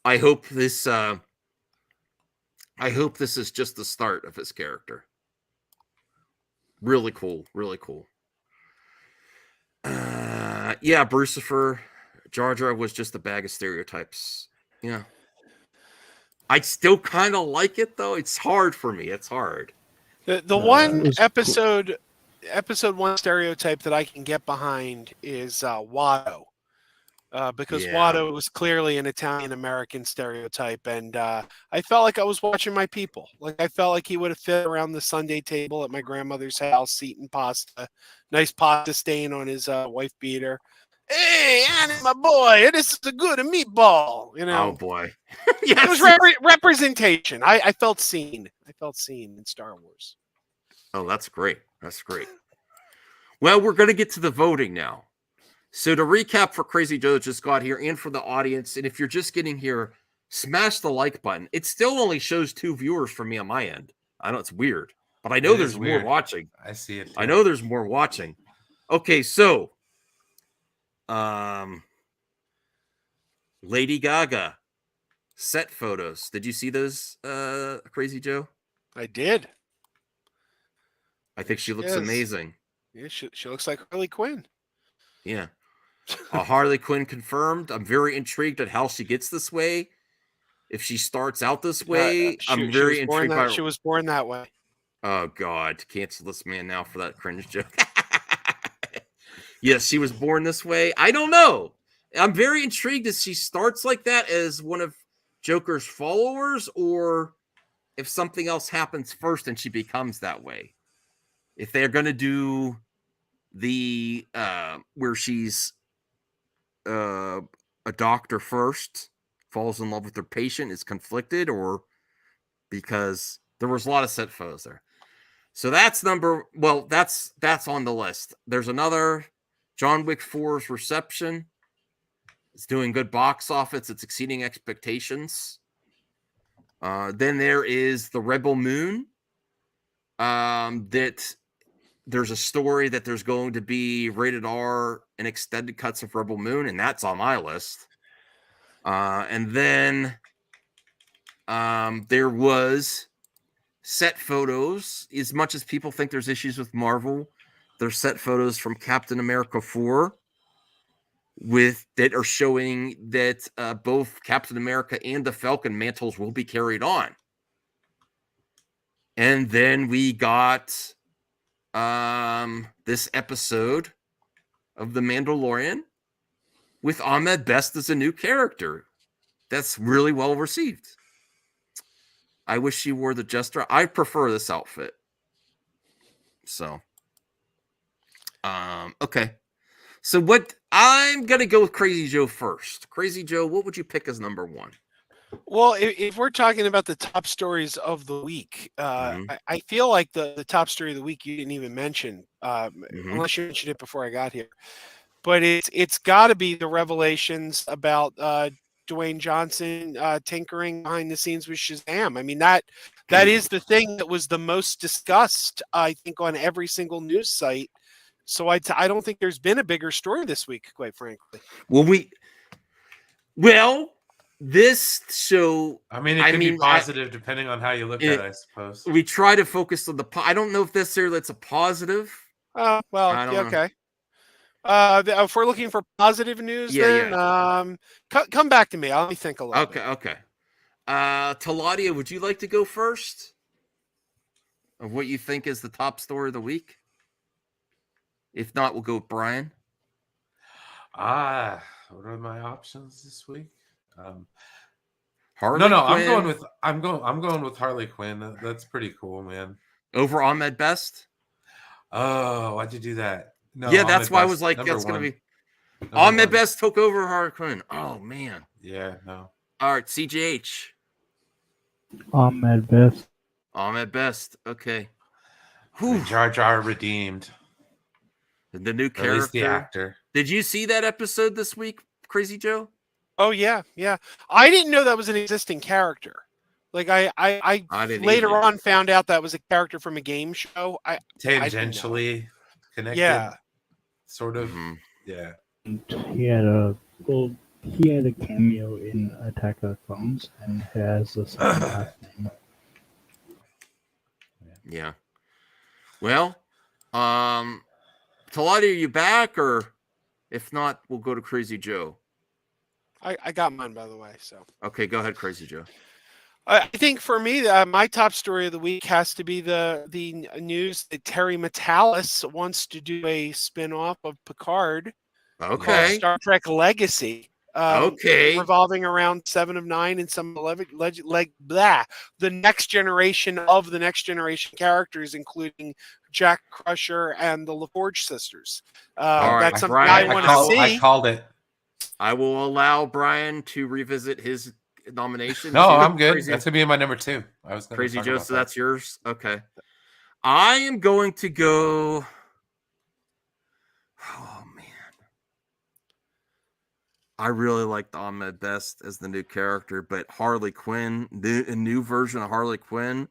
I hope this is just the start of his character. Really cool. Yeah, Brucifer, Jar Jar was just a bag of stereotypes. Yeah. I still kind of like it though. It's hard for me. It's hard. The it one was cool. episode one stereotype that I can get behind is Watto. Because Yeah. Watto was clearly an Italian American stereotype, and I felt like I was watching my people. Like I felt like he would have fit around the Sunday table at my grandmother's house, eating pasta, nice pasta stain on his wife beater. Hey, Annie, my boy, this is a good meatball. You know, Oh boy. it was Yes. representation. I felt seen. I felt seen in Star Wars. Oh, that's great. That's great. Well, we're going to get to the voting now. So to recap for Crazy Joe that just got here and for the audience, and if you're just getting here, smash the like button. It still only shows 2 viewers for me on my end. I know it's weird, but I know It is there's more weird. watching. I see it. I too. know there's more watching. Okay, so Lady Gaga set photos. Did you see those, Crazy Joe? I did. I think she looks Yes. amazing. Yeah, she looks like Harley Quinn. Yeah. Harley Quinn confirmed. I'm very intrigued at how she gets this way. If she starts out this way, I'm very intrigued by her. She was born that way. Oh God, cancel this man now for that cringe joke. Yes, she was born this way. I don't know. I'm very intrigued if she starts like that as one of Joker's followers, or if something else happens first and she becomes that way. If they're gonna do the where she's a doctor first, falls in love with her patient, is conflicted, or because there was a lot of set photos there. So that's that's on the list. There's another John Wick 4's reception. It's doing good box office. It's exceeding expectations. Then there is the Rebel Moon. That there's a story that there's going to be rated R and extended cuts of Rebel Moon, and that's on my list. And then there was set photos. As much as people think there's issues with Marvel, there's set photos from Captain America 4 that are showing that both Captain America and the Falcon mantles will be carried on. And then we got this episode of The Mandalorian with Ahmed Best as a new character. That's really well received. I wish she wore the Jester. I prefer this outfit. So, okay. So what I'm gonna go with Crazy Joe first. Crazy Joe, what would you pick as number 1? Well, if we're talking about the top stories of the week, I feel like the top story of the week you didn't even mention, unless you mentioned it before I got here. But it's got to be the revelations about Dwayne Johnson tinkering behind the scenes with Shazam. I mean that is the thing that was the most discussed, I think, on every single news site. So I don't think there's been a bigger story this week, quite frankly. This show. I mean, it could be positive depending on how you look at it, I suppose. We try to focus on I don't know if necessarily that's a positive. Oh, well, yeah, okay. If we're looking for positive news, come back to me. Let me think a little bit. Okay. Taladia, would you like to go first? Of what you think is the top story of the week? If not, we'll go with Brian. What are my options this week? Harley Quinn. I'm going with Harley Quinn. That's pretty cool, man. Over Ahmed Best? Oh, why'd you do that? No, yeah, that's Ahmed why Best, I was like, that's one. gonna be Ahmed Best took over Harley Quinn. Oh man. Yeah, no. All right, CGH. Ahmed Best. Ahmed Best. Okay. Jar Jar redeemed. The new character. At least the actor. Did you see that episode this week, Crazy Joe? Oh yeah. I didn't know that was an existing character. Like I later on found out that was a character from a game show. Tangentially connected. Yeah. Sort of. Yeah. He had a cameo in Attack of the Clones and has the same last name. Yeah. Well, Talati, are you back? Or if not, we'll go to Crazy Joe. I got mine, by the way. So Okay, go ahead, Crazy Joe. I think for me, my top story of the week has to be the news that Terry Matalas wants to do a spin-off of Picard called Okay. Star Trek Legacy. Okay. Revolving around Seven of Nine and some the next generation of the next generation characters, including Jack Crusher and the LaForge sisters. All right, That's something Brian, I want to see. I called it. I will allow Brian to revisit his nomination. No, too. I'm good. Crazy, That's gonna be my number 2. I was gonna Crazy talk Joe, about so that. that's yours. Okay. I am going to go. Oh man, I really liked Ahmed Best as the new character, but Harley Quinn, a new version of Harley Quinn,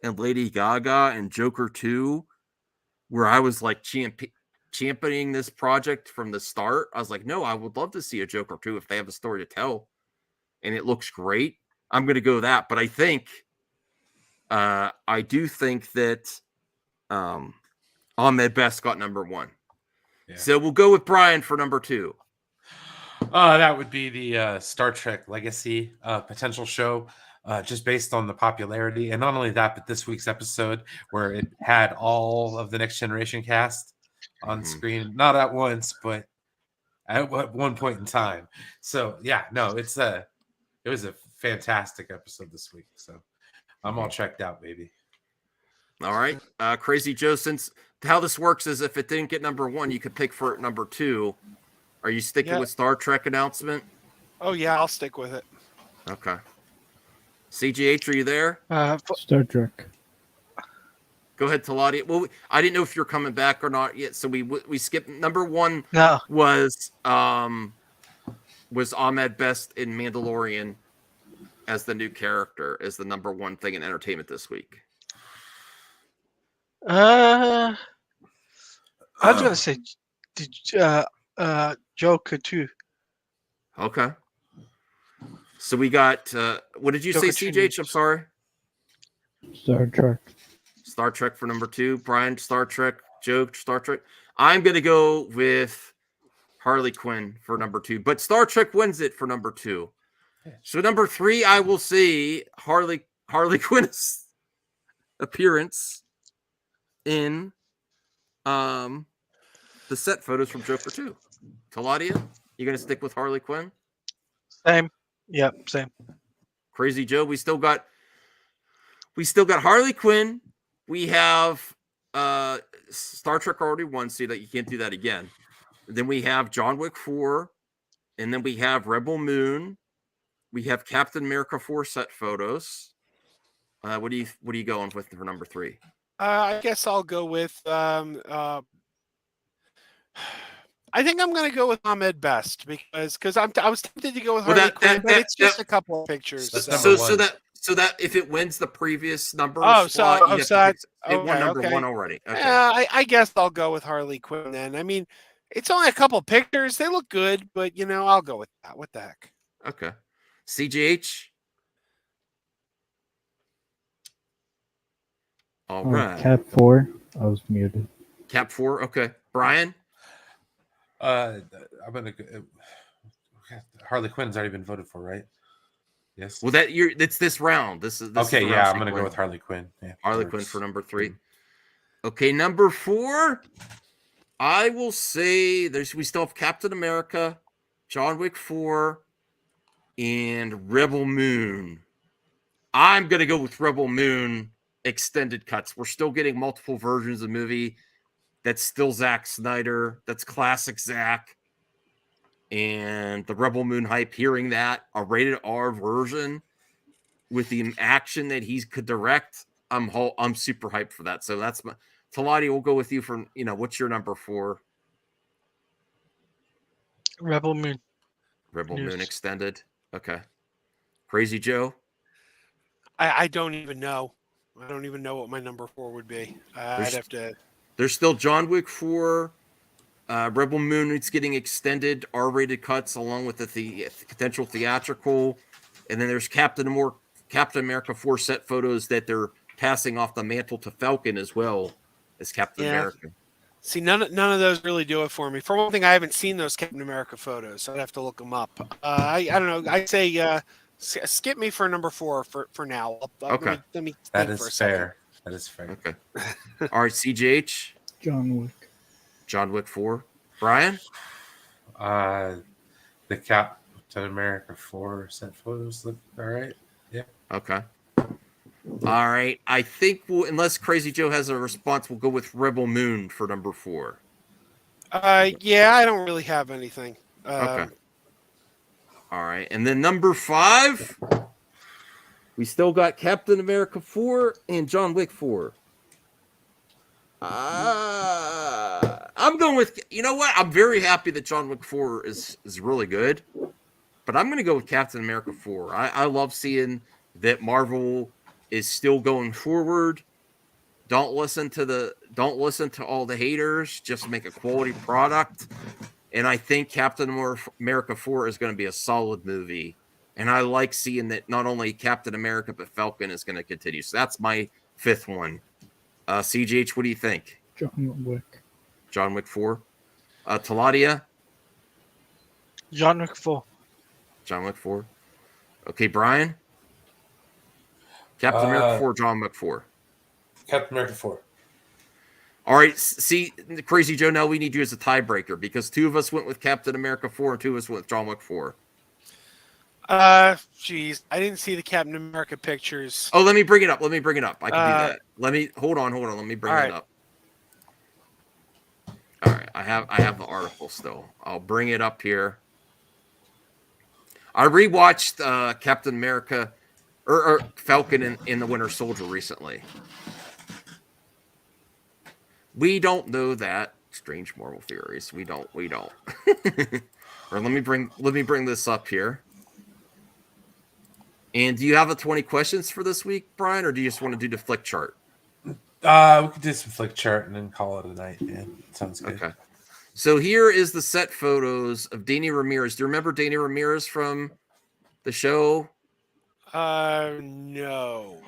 and Lady Gaga and Joker 2, where I was like championing this project from the start. I was like, no, I would love to see a Joker 2 if they have a story to tell, and it looks great. I'm going to go that, but I think, I do think that Ahmed Best got number 1. Yeah. So we'll go with Brian for number 2. That would be the Star Trek Legacy potential show, just based on the popularity. And not only that, but this week's episode where it had all of the Next Generation cast on screen, not at once, but at one point in time. So yeah, no, it was a fantastic episode this week. So I'm all checked out, baby. All right. Crazy Joe, since how this works is if it didn't get number 1, you could pick for it number 2. Are you sticking with Star Trek announcement? Oh yeah, I'll stick with it. Okay. CGH, are you there? Star Trek. Go ahead, Talati. Well, I didn't know if you're coming back or not yet, so we skipped number 1. No. Was Ahmed Best in Mandalorian as the new character, as the number 1 thing in entertainment this week. I was gonna say, Joker 2. Okay. So we got what did you Joker say, 2 CJH? I'm sorry. Star Trek. Star Trek for number 2. Brian, Star Trek. Joe, Star Trek. I'm gonna go with Harley Quinn for number 2, but Star Trek wins it for number 2. So number 3, I will see Harley Quinn's appearance in the set photos from Joker 2. Taladia, you gonna stick with Harley Quinn? Same. Yep, same. Crazy Joe, we still got Harley Quinn. We have Star Trek already won, so that you can't do that again. Then we have John Wick 4, and then we have Rebel Moon. We have Captain America 4 set photos. What are you going with for number 3? I guess I'll go with. I think I'm going to go with Ahmed Best because I was tempted to go with Harley Quinn, but it's just a couple of pictures. So that if it wins the previous number, it won number 1 already. Okay. I guess I'll go with Harley Quinn then. I mean, it's only a couple of pictures; they look good, but I'll go with that. What the heck? Okay. CGH. All right. Cap 4. I was muted. Cap 4. Okay. Brian. I'm gonna. Harley Quinn's already been voted for, right? Yes. Well, it's this round. This is okay. Yeah, I'm gonna go with Harley Quinn. Yeah, Harley Quinn for number 3. Okay, number 4. I will say we still have Captain America, John Wick 4, and Rebel Moon. I'm gonna go with Rebel Moon extended cuts. We're still getting multiple versions of the movie. That's still Zack Snyder. That's classic Zack. And the Rebel Moon hype, hearing that, a rated R version with the action that he could direct, I'm super hyped for that. So that's my Talati, we'll go with you for, what's your number 4? Rebel Moon. Rebel Moon extended. Okay. Crazy Joe? I don't even know. I don't even know what my number 4 would be. I'd have to. There's still John Wick 4. Rebel Moon, it's getting extended R-rated cuts along with the potential theatrical. And then there's Captain America 4 set photos that they're passing off the mantle to Falcon as well as Captain America. See, none of those really do it for me. For one thing, I haven't seen those Captain America photos. I'd have to look them up. I don't know. I'd say skip me for number 4 for now. Okay. Let me That think for a is second. fair. That is fair. Okay. All right, CJH. John Wick. John Wick 4. Brian. The Captain America 4 set photos look all right. Yeah. Okay. All right. I think unless Crazy Joe has a response, we'll go with Rebel Moon for number 4. Yeah, I don't really have anything. Okay. All right. And then number 5, we still got Captain America 4 and John Wick 4. I'm going with, you know what? I'm very happy that John Wick 4 is really good, but I'm going to go with Captain America 4. I love seeing that Marvel is still going forward. Don't listen to all the haters. Just make a quality product. And I think Captain America 4 is going to be a solid movie. And I like seeing that not only Captain America, but Falcon is going to continue. So that's my 5th one. CGH, what do you think? John Wick. John Wick 4. Taladia? John Wick 4. John Wick 4. Okay, Brian? Captain America 4, John Wick 4. Captain America 4. All right, see, Crazy Joe, now we need you as a tiebreaker because 2 of us went with Captain America 4 and 2 of us went with John Wick 4. Geez, I didn't see the Captain America pictures. Oh, let me bring it up. I can do that. Hold on. Let me bring it up. All right, I have the article still. I'll bring it up here. I rewatched Captain America or Falcon in the Winter Soldier recently. We don't know that. Strange Marvel theories. We don't. Or let me bring this up here. And do you have the 20 questions for this week, Brian, or do you just want to do the flick chart? We could do some flick chart and then call it a night. Yeah, sounds good. Okay. So here is the set photos of Danny Ramirez. Do you remember Danny Ramirez from the show? No.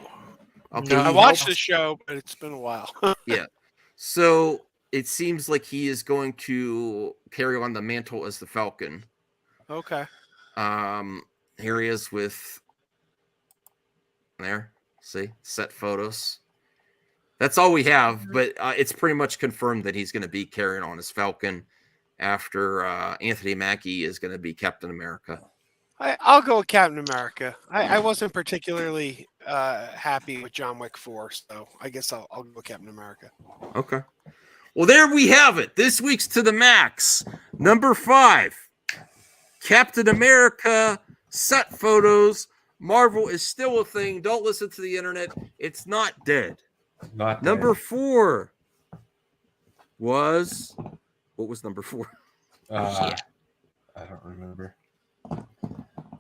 Okay, I watched the show, but it's been a while. Yeah. So it seems like he is going to carry on the mantle as the Falcon. Okay. Here he is with there. See, set photos. That's all we have, but it's pretty much confirmed that he's going to be carrying on as Falcon after Anthony Mackie is going to be Captain America. I'll go with Captain America. I wasn't particularly happy with John Wick 4, so I guess I'll go with Captain America. Okay. Well, there we have it. This week's To the Max. Number 5, Captain America set photos. Marvel is still a thing. Don't listen to the internet. It's not dead. Not dead. Number 4 was... What was number 4? I don't remember.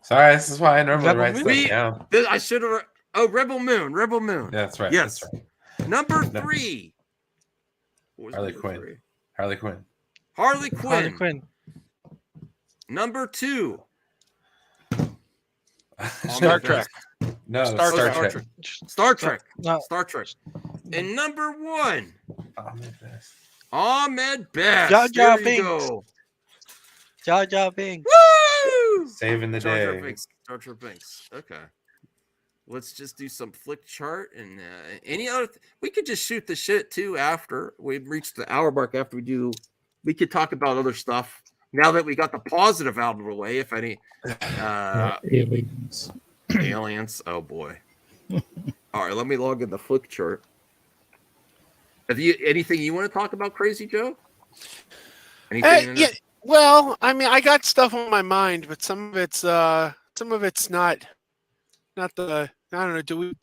Sorry, this is why I normally write stuff down. I should have... Oh, Rebel Moon. Yeah, that's right. Yes. That's right. Number 3. Harley Quinn. Harley Quinn. Harley Quinn. Harley Quinn. Number 2. Star Trek. No, Star Trek. Star Trek. No. Star Trek. And number 1. Ahmed Best. Ahmed Best. Jar Jar There you Binks. go. Jar Jar Binks. Woo! Saving the Jar Jar day. Binks. Jar Jar Binks. Okay. Let's just do some flick chart and any other. We could just shoot the shit too after we reach the hour mark. After we do, we could talk about other stuff. Now that we got the positive out of the way, if any, Aliens. aliens. Oh boy. All right, let me log in the flick chart. Have you anything you want to talk about, Crazy Joe? Anything? Yeah. Well, I mean, I got stuff on my mind, but some of it's not the. I don't know.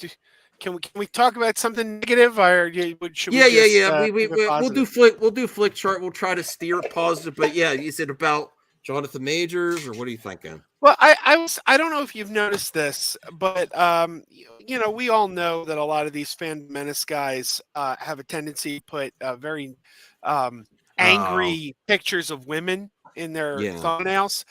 Can we talk about something negative, or should we? Yeah. We'll do flick chart. We'll try to steer positive, but yeah, you said about Jonathan Majors, or what are you thinking? Well, I don't know if you've noticed this, but we all know that a lot of these Fan Menace guys have a tendency to put very angry pictures of women in their thumbnails.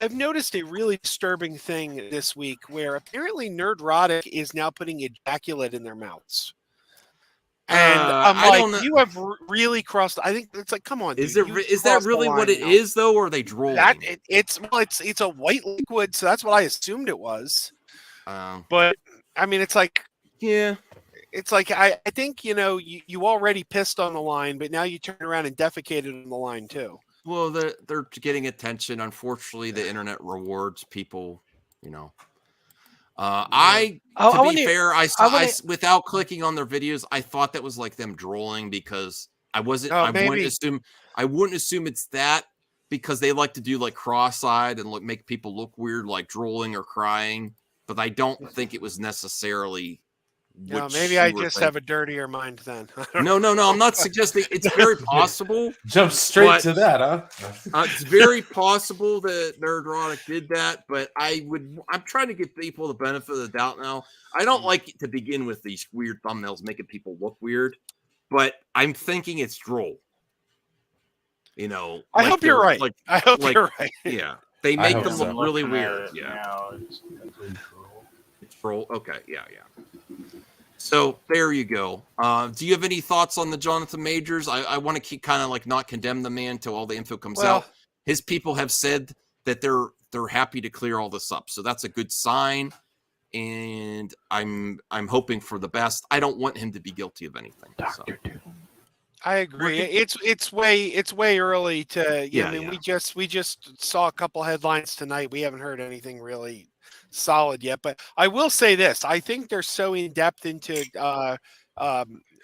I've noticed a really disturbing thing this week where apparently Nerdrotic is now putting ejaculate in their mouths. And I'm I don't know. like, you have really crossed. I think it's like, come on, Is dude, it? you've Is that crossed the really what line it now. is, though, or are they drooling? That it's a white liquid, so that's what I assumed it was. But I mean, it's like, yeah. it's like I think you already pissed on the line, but now you turn around and defecated on the line too. Well, they're getting attention. Unfortunately, the internet rewards people. You know. To be fair, I saw without clicking on their videos, I thought that was like them drooling because I wasn't. Oh, I maybe. wouldn't assume it's that because they like to do like cross-eyed and make people look weird, like drooling or crying. But I don't think it was necessarily. No, maybe I just have a dirtier mind then. No. I'm not suggesting. It's very possible. Jump straight to that, huh? It's very possible that Nerdrotic did that, but I'm trying to give people the benefit of the doubt now. I don't like it to begin with these weird thumbnails making people look weird, but I'm thinking it's droll. I hope you're right. I hope you're right. Yeah. They make them look really Looking at weird. it Yeah. now, it's troll. It's droll. Okay. Yeah. So there you go. Do you have any thoughts on the Jonathan Majors? I want to keep kind of like not condemn the man till all the info comes out. His people have said that they're happy to clear all this up, so that's a good sign. And I'm hoping for the best. I don't want him to be guilty of anything. So. I agree. It's way early to. We just saw a couple headlines tonight. We haven't heard anything really solid yet, but I will say this: I think they're so in depth into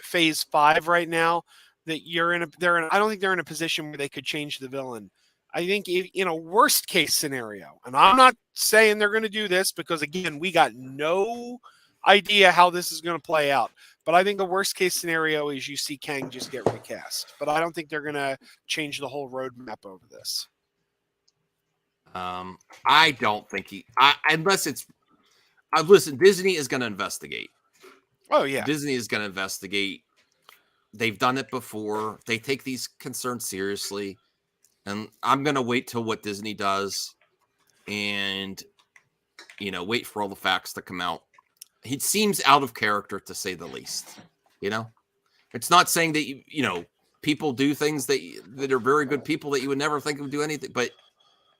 phase 5 right now that I don't think they're in a position where they could change the villain. I think in a worst case scenario, and I'm not saying they're going to do this because again, we got no idea how this is going to play out. But I think the worst case scenario is you see Kang just get recast. But I don't think they're going to change the whole roadmap over this. I don't think unless it's. Listen, Disney is going to investigate. Oh yeah, Disney is going to investigate. They've done it before. They take these concerns seriously, and I'm going to wait till what Disney does, and wait for all the facts to come out. It seems out of character to say the least. It's not saying that people do things that are very good people that you would never think would do anything, but.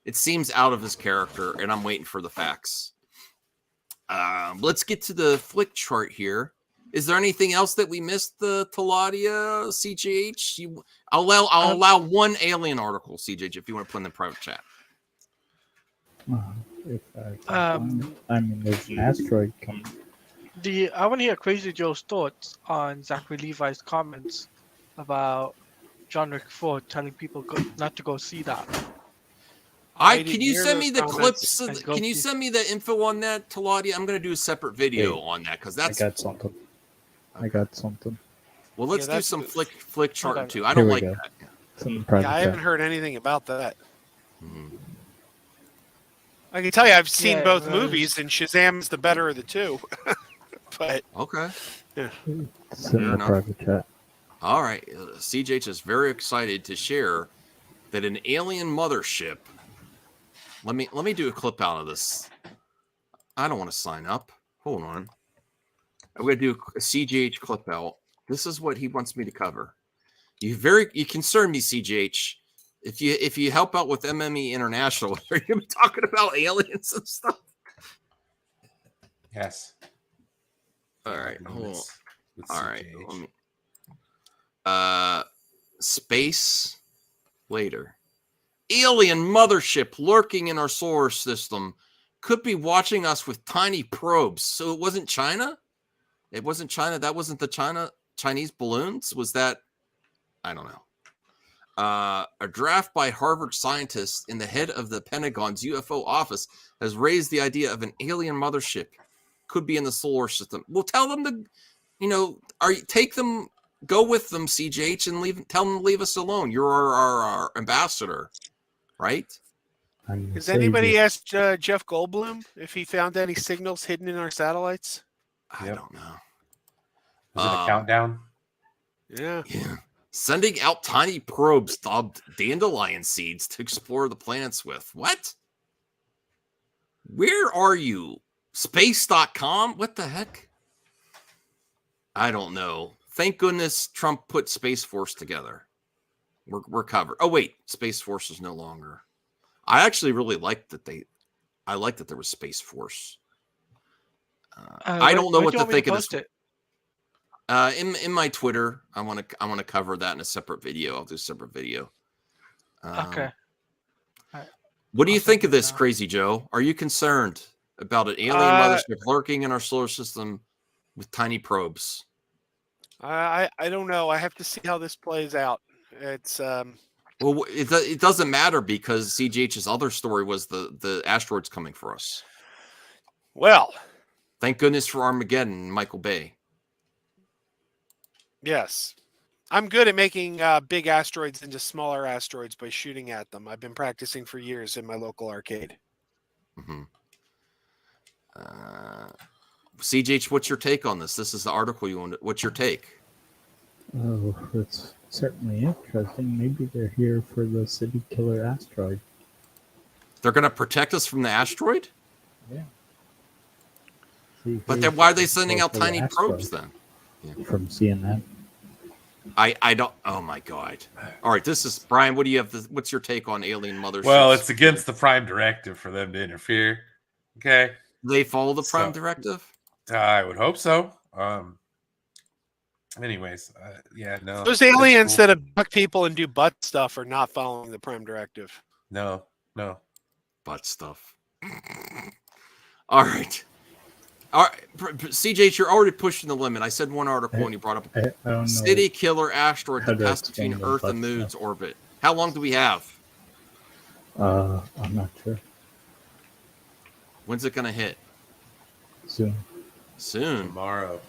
It seems out of his character, and I'm waiting for the facts. Let's get to the flick chart here. Is there anything else that we missed, the Taladia, CJH? I'll allow one alien article, CJH, if you want to put in the private chat. I mean, there's an asteroid coming. I want to hear Crazy Joe's thoughts on Zachary Levi's comments about John Wick 4 telling people not to go see that. Can you send me the clips? Can you send me the info on that, Taladia? I'm going to do a separate video on that because that's. I got something. Well, let's do some flick chart too. I don't like that. I haven't heard anything about that. I can tell you, I've seen both movies, and Shazam is the better of the two. But okay, it's in the private chat. All right, CJH is very excited to share that an alien mothership. Let me do a clip out of this. I don't want to sign up. Hold on. I'm going to do a CGH clip out. This is what he wants me to cover. You concern me, CGH. If you help out with MME International, are you going to be talking about aliens and stuff? Yes. All right. Hold on. All right. Space later. Alien mothership lurking in our solar system could be watching us with tiny probes. So it wasn't China? It wasn't China. That wasn't the Chinese balloons? Was that? I don't know. A draft by Harvard scientists in the head of the Pentagon's UFO office has raised the idea of an alien mothership could be in the solar system. We'll tell them to, go with them, CJH, and tell them to leave us alone. You're our ambassador. Right? Has anybody asked Jeff Goldblum if he found any signals hidden in our satellites? I don't know. Is it a countdown? Yeah. Sending out tiny probes dubbed dandelion seeds to explore the planets with. What? Where are you? Space.com? What the heck? I don't know. Thank goodness Trump put Space Force together. We're covered. Oh wait, Space Force is no longer. I actually really liked that I liked that there was Space Force. I don't know where what do you to want me think of post this. it? In my Twitter, I want to cover that in a separate video. I'll do a separate video. Okay. What do I'll you think send of it this, now. Crazy Joe? Are you concerned about an alien Uh, mothership lurking in our solar system with tiny probes? I don't know. I have to see how this plays out. It's Well, it doesn't matter because CGH's other story was the asteroids coming for us. well, Thank goodness for Armageddon and Michael Bay. yes. I'm good at making big asteroids into smaller asteroids by shooting at them. I've been practicing for years in my local arcade. Mm-hmm. CGH, what's your take on this? This is the article you wanted. What's your take? Oh, that's certainly interesting. Maybe they're here for the city killer asteroid. They're going to protect us from the asteroid? Yeah. See, But here's then why are the they sending info out for the tiny probes asteroid then? from CNN. I don't. Oh my god! All right, this is Brian. What do you have? What's your take on alien motherships? Well, it's against the Prime Directive for them to interfere. Okay, They follow the Prime So- Directive. I would hope so. Anyways, yeah, no. Those that's aliens cool. that abduct people and do butt stuff are not following the Prime Directive. No. Butt stuff. All right. All right, CJ, you're already pushing the limit. I said one article and you brought up I don't know. city killer asteroid how to to pass between explain the Earth butt and Moon's stuff. orbit. How long do we have? I'm not sure. When's it gonna hit? Soon. Soon. Tomorrow.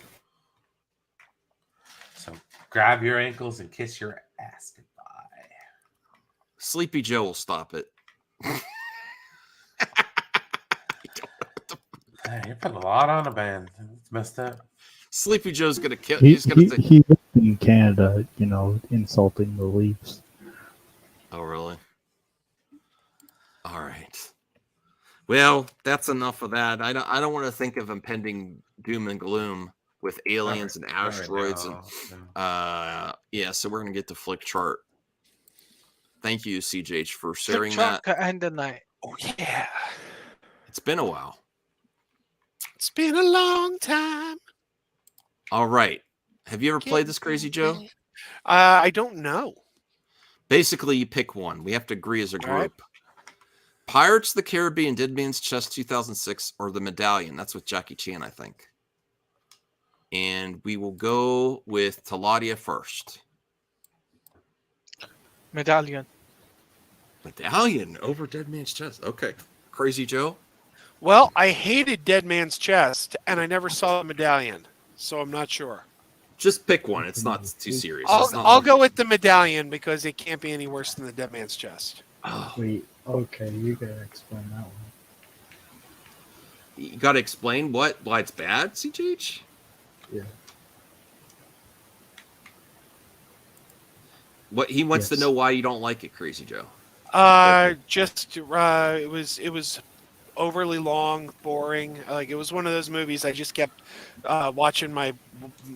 So grab your ankles and kiss your ass goodbye. Sleepy Joe will stop it. Hey, you're putting a lot on a band. It's messed up. Sleepy Joe's gonna kill. He He's gonna say, lives in Canada, insulting the Leafs. "Oh, really? All right. Well, that's enough of that. I don't want to think of impending doom and gloom with aliens and asteroids No. yeah. So we're gonna get to Flick Chart. Thank you, CJH, for Flick sharing Chart that. to end the night. Oh yeah, It's been a while. it's been a long time. All right. Have you ever played this, Crazy Joe? I don't know. Basically, you pick one. We have to agree as a All right. group. Pirates of the Caribbean, Dead Man's Chest 2006, or The Medallion. That's with Jackie Chan, I think. And we will go with Taladia first. Medallion. Medallion over Dead Man's Chest. Okay. Crazy Joe? Well, I hated Dead Man's Chest, and I never saw the medallion, so I'm not sure. Just pick one. It's not too serious. I'll, It's not I'll like- go with the medallion because it can't be any worse than the Dead Man's Chest. Oh, Wait, okay, you gotta explain that one. you got to explain why it's bad, CGH? Yeah. What he wants to Yes. know why you don't like it, Crazy Joe. It was overly long, boring. Like it was one of those movies I just kept watching my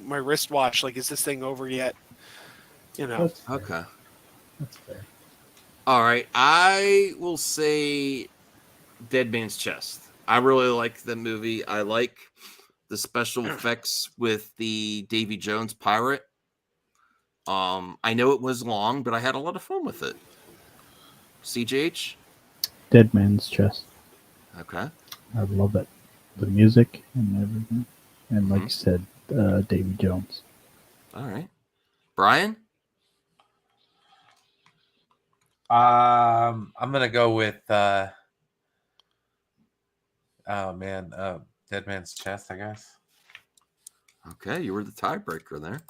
wristwatch. Like, is this thing over yet? That's fair. Okay. That's fair. All right. I will say Dead Man's Chest. I really like the movie. I like the special effects with the Davy Jones pirate. I know it was long, but I had a lot of fun with it. CJH? Dead Man's Chest. Okay. I love it. The music and everything. And like Mhm. you said, Davy Jones. All right. Brian? I'm gonna go with Dead Man's Chest, I guess. Okay, you were the tiebreaker there.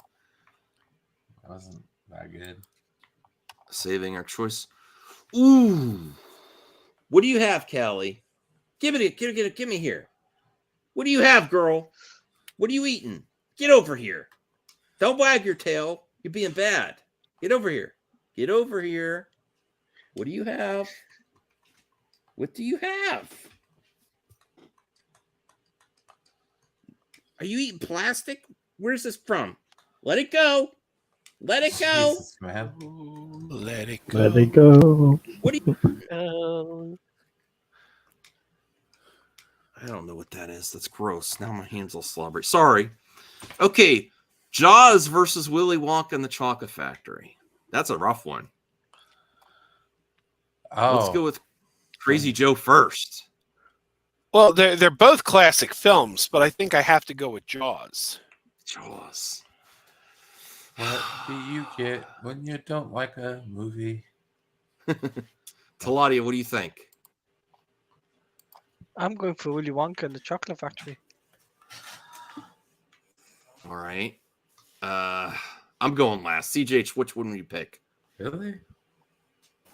That wasn't that good. Saving our choice. Ooh. What do you have, Callie? Give me here. What do you have, girl? What are you eating? Get over here. Don't wag your tail. You're being bad. Get over here. Get over here. What do you have? What do you have? Are you eating plastic? Where's this from? Let it go. Let it go. Jesus, man. Ooh, let it go. Let it go. What do you? Oh. I don't know what that is. That's gross. Now my hands all slobbery. Sorry. Okay. Jaws versus Willy Wonka and the Chocolate Factory. That's a rough one. Let's go with Crazy Joe first. Well, they're both classic films, but I think I have to go with Jaws. Jaws. What do you get when you don't like a movie? Taladia, what do you think? I'm going for Willy Wonka and the Chocolate Factory. All right. I'm going last. CJH, which one would you pick? Really?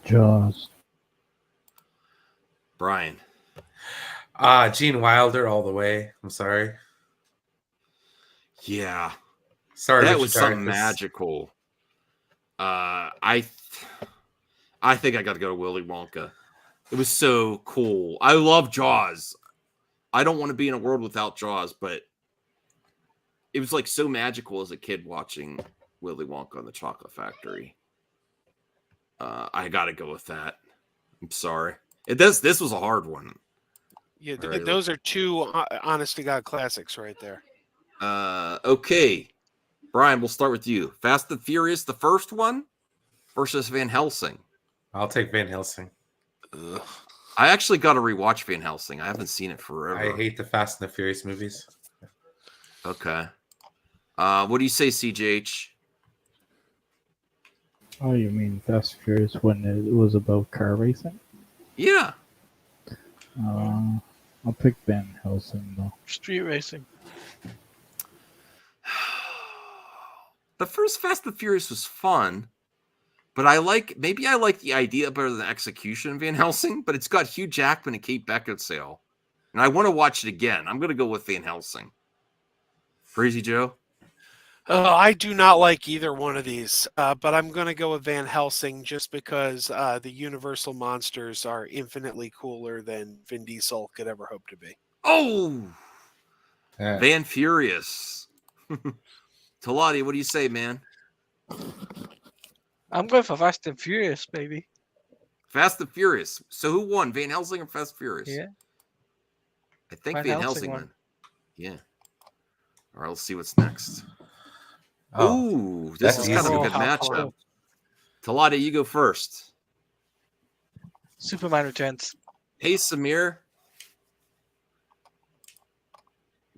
Jaws. Brian. Gene Wilder all the way. I'm sorry. Yeah. Sorry, That Richard was something Dreyfuss. magical. I think I got to go to Willy Wonka. It was so cool. I love Jaws. I don't want to be in a world without Jaws, but it was like so magical as a kid watching Willy Wonka and the Chocolate Factory. I got to go with that. I'm sorry. This was a hard one. Yeah, All right. those are two honest to God classics right there. Okay. Brian, we'll start with you. Fast and Furious, the first one versus Van Helsing. I'll take Van Helsing. Ugh. I actually got to rewatch Van Helsing. I haven't seen it forever. I hate the Fast and the Furious movies. Okay. What do you say, CJH? Oh, you mean Fast and Furious when it was about car racing? Yeah. I'll pick Van Helsing though. Street racing. The first Fast and Furious was fun, but I like the idea better than the execution of Van Helsing, but it's got Hugh Jackman and Kate Beckinsale. And I want to watch it again. I'm going to go with Van Helsing. Crazy Joe? I do not like either one of these, but I'm going to go with Van Helsing just because the Universal monsters are infinitely cooler than Vin Diesel could ever hope to be. Oh! Yeah. Van Furious. Talati, what do you say, man? I'm going for Fast and Furious, baby. Fast and Furious. So who won, Van Helsing or Fast and Furious? Yeah. I think Van Van Helsing Helsing won. won. Yeah. All right, let's see what's next. Oh, Ooh, this that's is kind of a easy. good How matchup. cool. Talati, you go first. Superman Returns. Hey, Samir.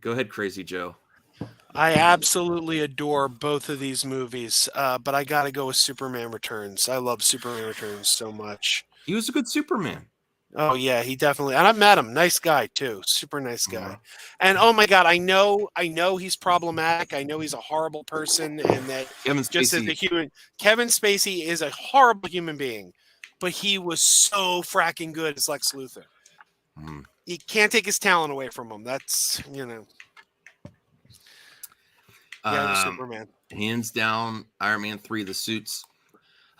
Go ahead, Crazy Joe. I absolutely adore both of these movies, but I got to go with Superman Returns. I love Superman Returns so much. He was a good Superman. Oh yeah, he definitely. And I met him. Nice guy too. Super nice guy. Mhm. And oh my God, I know he's problematic. I know he's a horrible person, and that Kevin just as a Spacey. human, Kevin Spacey is a horrible human being, but he was so fracking good as Lex Luthor. Mhm. You can't take his talent away from him. That's Yeah, Superman. Hands down, Iron Man 3, the suits.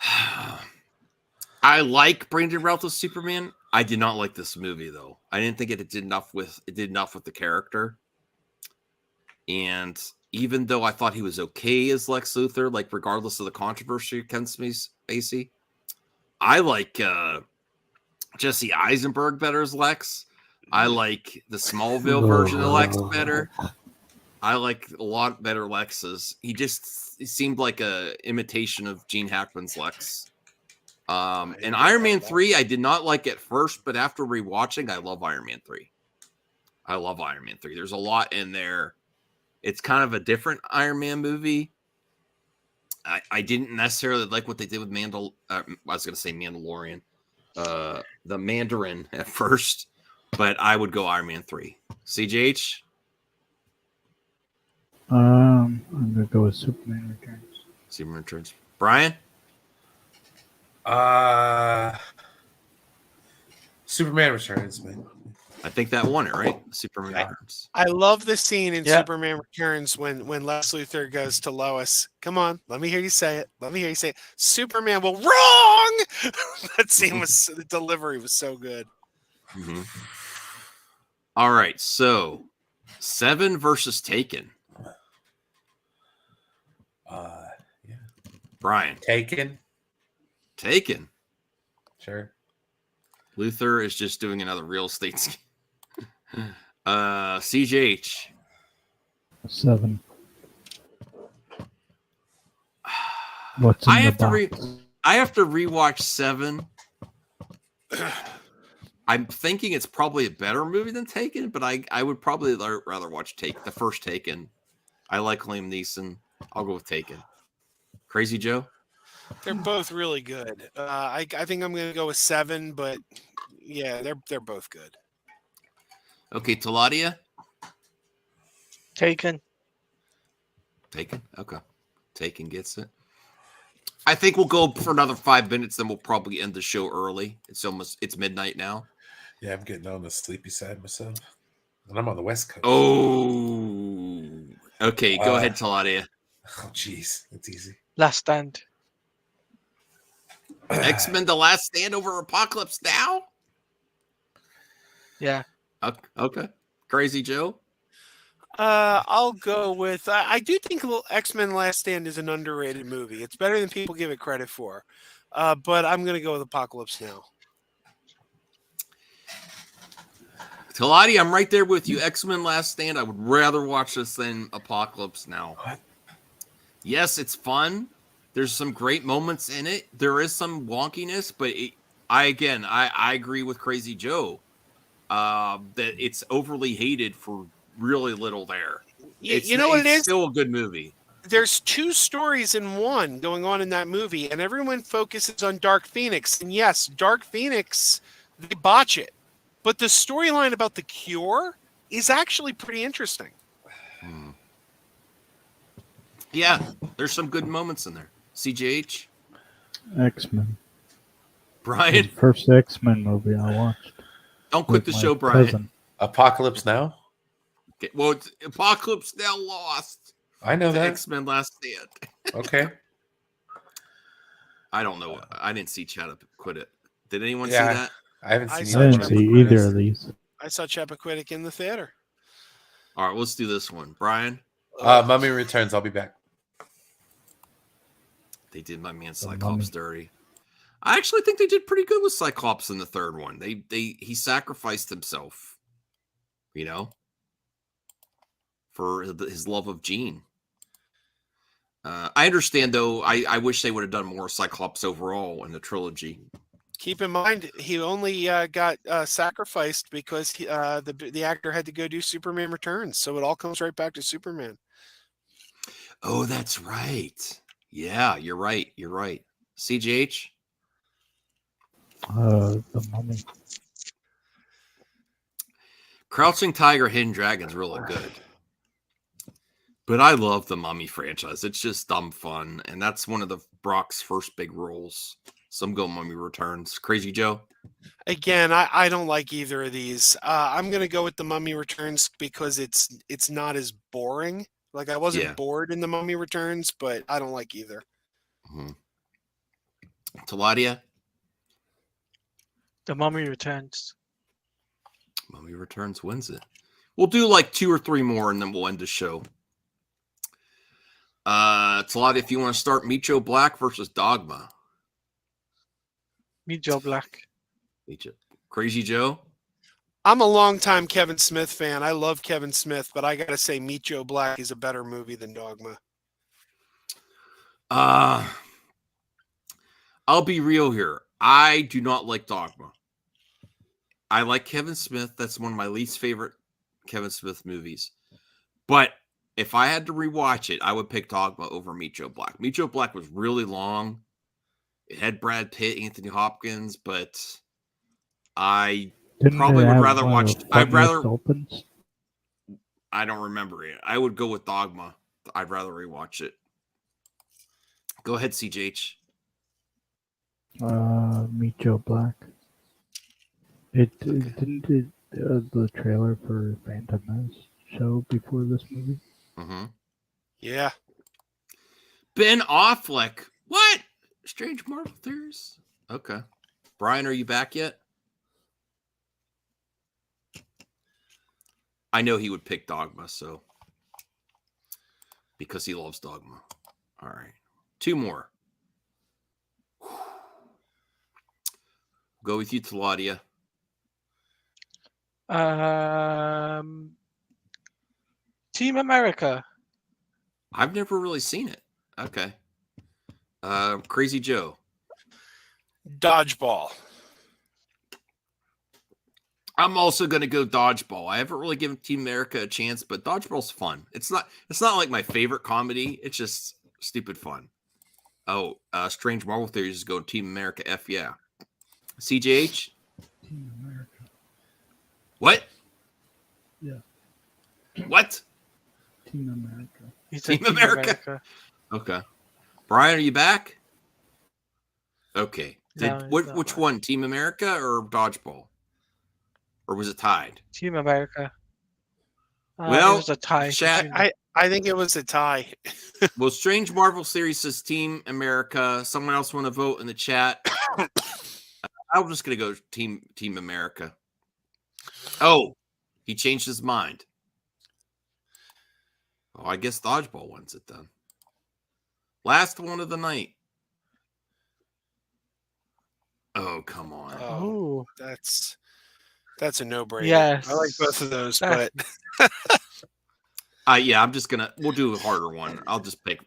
I like Brandon Routh's Superman. I did not like this movie, though. I didn't think it did enough with the character. And even though I thought he was okay as Lex Luthor, like regardless of the controversy against Spacey, I like Jesse Eisenberg better as Lex. I like the Smallville version of Lex better. I like a lot better Lexes. He seemed like a imitation of Gene Hackman's Lex. And Iron Man 3, I did not like at first, but after rewatching, I love Iron Man 3. I love Iron Man 3. There's a lot in there. It's kind of a different Iron Man movie. I didn't necessarily like what they did with I was going to say Mandalorian. The Mandarin at first, but I would go Iron Man 3. CJH? I'm gonna go with Superman Returns. Superman Returns. Brian? Superman Returns, man. I think that won it, right? Superman Returns. I love the scene in Yeah. Superman Returns when Lex Luthor goes to Lois. Come on, let me hear you say it. Let me hear you say it. Superman, well, wrong. That scene the delivery was so good. Mm-hmm. All right, so 7 versus Taken. Brian. Taken. Taken. Sure. Luther is just doing another real estate scheme. CJH. 7. What's in I the have box? I have to rewatch 7. I'm thinking it's probably a better movie than Taken, but I would probably rather watch the first Taken. I like Liam Neeson. I'll go with Taken. Crazy Joe? They're both really good. I think I'm going to go with 7, but yeah, they're both good. Okay, Taladia? Taken. Taken? Okay. Taken gets it. I think we'll go for another 5 minutes, then we'll probably end the show early. It's midnight now. Yeah, I'm getting on the sleepy side myself. And I'm on the West Coast. Oh. Okay, go ahead, Taladia. Oh, jeez. It's easy. Last Stand. X-Men The Last Stand over Apocalypse Now? Yeah. Okay. Crazy Joe? I'll go with. I do think X-Men: Last Stand is an underrated movie. It's better than people give it credit for. But I'm going to go with Apocalypse Now. Talati, I'm right there with you. X-Men Last Stand. I would rather watch this than Apocalypse Now. What? Yes, it's fun. There's some great moments in it. There is some wonkiness, but I agree with Crazy Joe that it's overly hated for really little there. You know what it is? It's still a good movie. There's 2 stories in one going on in that movie, and everyone focuses on Dark Phoenix. And yes, Dark Phoenix, they botch it. But the storyline about the cure is actually pretty interesting. Yeah, there's some good moments in there. CJH? X-Men. Brian? The first X-Men movie I watched. Don't quit with the my show, Brian. cousin. Apocalypse Now? Okay, well, it's Apocalypse Now lost. I know that. X-Men Last Stand. Okay. I don't know. I didn't see Chad quit it. Did anyone see Yeah. that? I haven't I seen saw I either didn't one. Chad see either of these. I saw Chappaquiddick in the theater. All right, let's do this one. Brian? Mummy Returns. I'll be back. They did my man The Cyclops Mummy. dirty. I actually think they did pretty good with Cyclops in the third one. He sacrificed himself, for his love of Jean. I understand, though. I wish they would have done more Cyclops overall in the trilogy. Keep in mind, he only got sacrificed because the actor had to go do Superman Returns. So it all comes right back to Superman. Oh, that's right. Yeah, you're right. You're right. CGH? The Mummy. Crouching Tiger, Hidden Dragon's really good. But I love the Mummy franchise. It's just dumb fun. And that's one of the Brock's first big roles. Some go Mummy Returns. Crazy Joe? Again, I don't like either of these. I'm going to go with the Mummy Returns because it's not as boring. Like I wasn't bored in the Mummy Returns, but I don't like either. Mm-hmm. Taladia? The Mummy Returns. Mummy Returns wins it. We'll do like 2 or 3 more and then we'll end the show. Taladia, if you want to start, Meet Joe Black versus Dogma. Meet Joe Black. Crazy Joe? I'm a longtime Kevin Smith fan. I love Kevin Smith, but I got to say Meet Joe Black is a better movie than Dogma. I'll be real here. I do not like Dogma. I like Kevin Smith. That's one of my least favorite Kevin Smith movies. But if I had to rewatch it, I would pick Dogma over Meet Joe Black. Meet Joe Black was really long. It had Brad Pitt, Anthony Hopkins, but I probably would rather watch. I'd rather. Opens? I don't remember it. I would go with Dogma. I'd rather rewatch it. Go ahead, CJH. Meet Joe Black. Didn't the trailer for Phantom Menace show before this movie? Mm-hmm. Yeah. Ben Affleck. What? Strange Marvel Theories? Okay. Brian, are you back yet? I know he would pick Dogma, so. Because he loves Dogma. All right. 2 more. Go with you, Claudia. Team America. I've never really seen it. Okay. Crazy Joe. Dodgeball. I'm also going to go Dodgeball. I haven't really given Team America a chance, but Dodgeball's fun. It's not like my favorite comedy. It's just stupid fun. Oh, Strange Marvel Theories is go Team America. F yeah. CJH. Team America. What? Yeah. What? Team America. He said Team America. Okay. Brian, are you back? Okay. No, he's not Which back. one? Team America or Dodgeball? Or was it tied? Team America. Well, it was a tie. chat- between I think it was a tie. Well, Strange Marvel Series says Team America. Someone else want to vote in the chat? I'm just gonna go Team America. Oh, he changed his mind. Oh, I guess Dodgeball wins it then. Last one of the night. Oh, come on. Oh, Ooh. that's a no-brainer. Yes. I like both of those, That- but Yeah, I'm just gonna. We'll do a harder one. I'll just pick.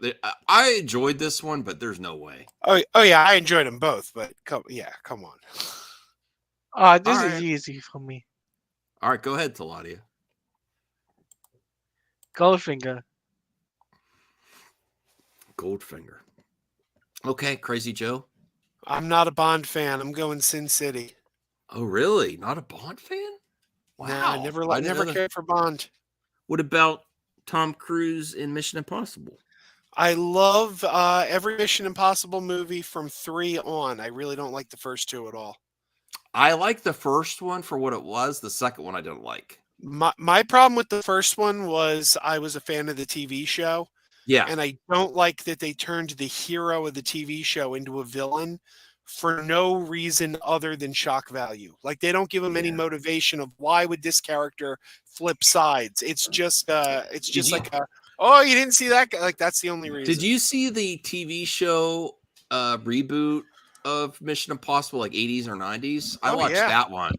I enjoyed this one, but there's no way. oh yeah, I enjoyed them both. But come on. This All is right. easy for me. All right, go ahead, Taladia. Goldfinger. Goldfinger. Okay, Crazy Joe. I'm not a Bond fan. I'm going Sin City. Oh, really? Not a Bond fan? Wow. Nah, I never didn't know that. cared for Bond. What about Tom Cruise in Mission Impossible? I love every Mission Impossible movie from 3 on. I really don't like the first 2 at all. I like the first one for what it was. The second one I don't like. My problem with the first one was I was a fan of the TV show, Yeah. and I don't like that they turned the hero of the TV show into a villain for no reason other than shock value. Like they don't give him any Yeah. motivation of why would this character flip sides. It's just you- like oh, you didn't see that guy? Like that's the only reason. Did you see the TV show reboot of Mission Impossible, like 80s or 90s? I Oh, watched yeah. that one.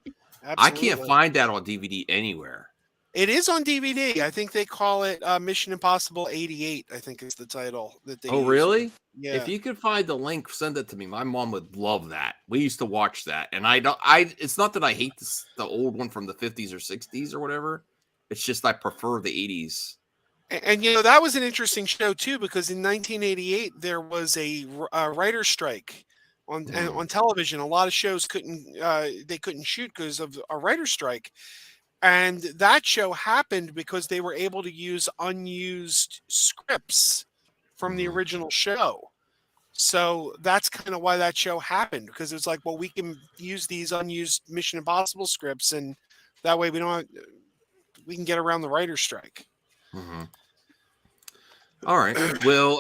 I can't Absolutely. find that on DVD anywhere. It is on DVD. I think they call it Mission Impossible 88. I think is the title that they. Oh, use. really? Yeah. If you could find the link, send it to me. My mom would love that. We used to watch that, and it's not that I hate the old one from the 50s or 60s or whatever. It's just I prefer the 80s. And you know that was an interesting show too because in 1988 there was a writer's strike on television. A lot of shows couldn't shoot because of a writer's strike, and that show happened because they were able to use unused scripts from the original show. So that's kind of why that show happened because it's like, well, we can use these unused Mission Impossible scripts, and that way we can get around the writer's strike. Mm-hmm. All right. Well,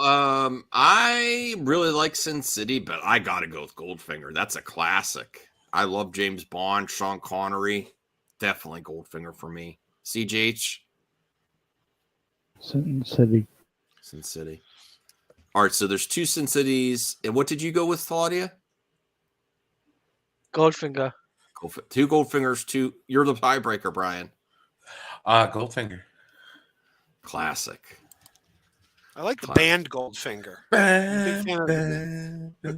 I really like Sin City, but I got to go with Goldfinger. That's a classic. I love James Bond, Sean Connery. Definitely Goldfinger for me. CJH? Sin City. Sin City. All right, so there's 2 Sin Cities. And what did you go with, Claudia? Goldfinger. 2 Goldfingers, 2. You're the tiebreaker, Brian. Goldfinger. Classic. I like the band Goldfinger. Big fan of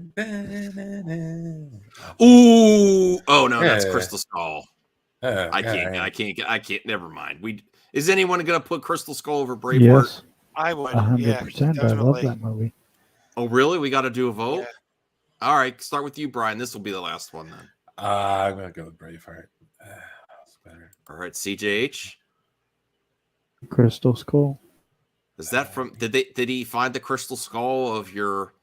Ooh! Oh no, that's Yeah. Crystal Skull. I can't. Never mind. Is anyone gonna put Crystal Skull over Braveheart? Yes, I would. 100%. Yeah, I love definitely. that movie. Oh really? We got to do a vote. Yeah. All right, start with you, Brian. This will be the last one then. I'm gonna go with Braveheart. That's better. All right, CJH. Crystal Skull. Is that from? Did he find the crystal skull of your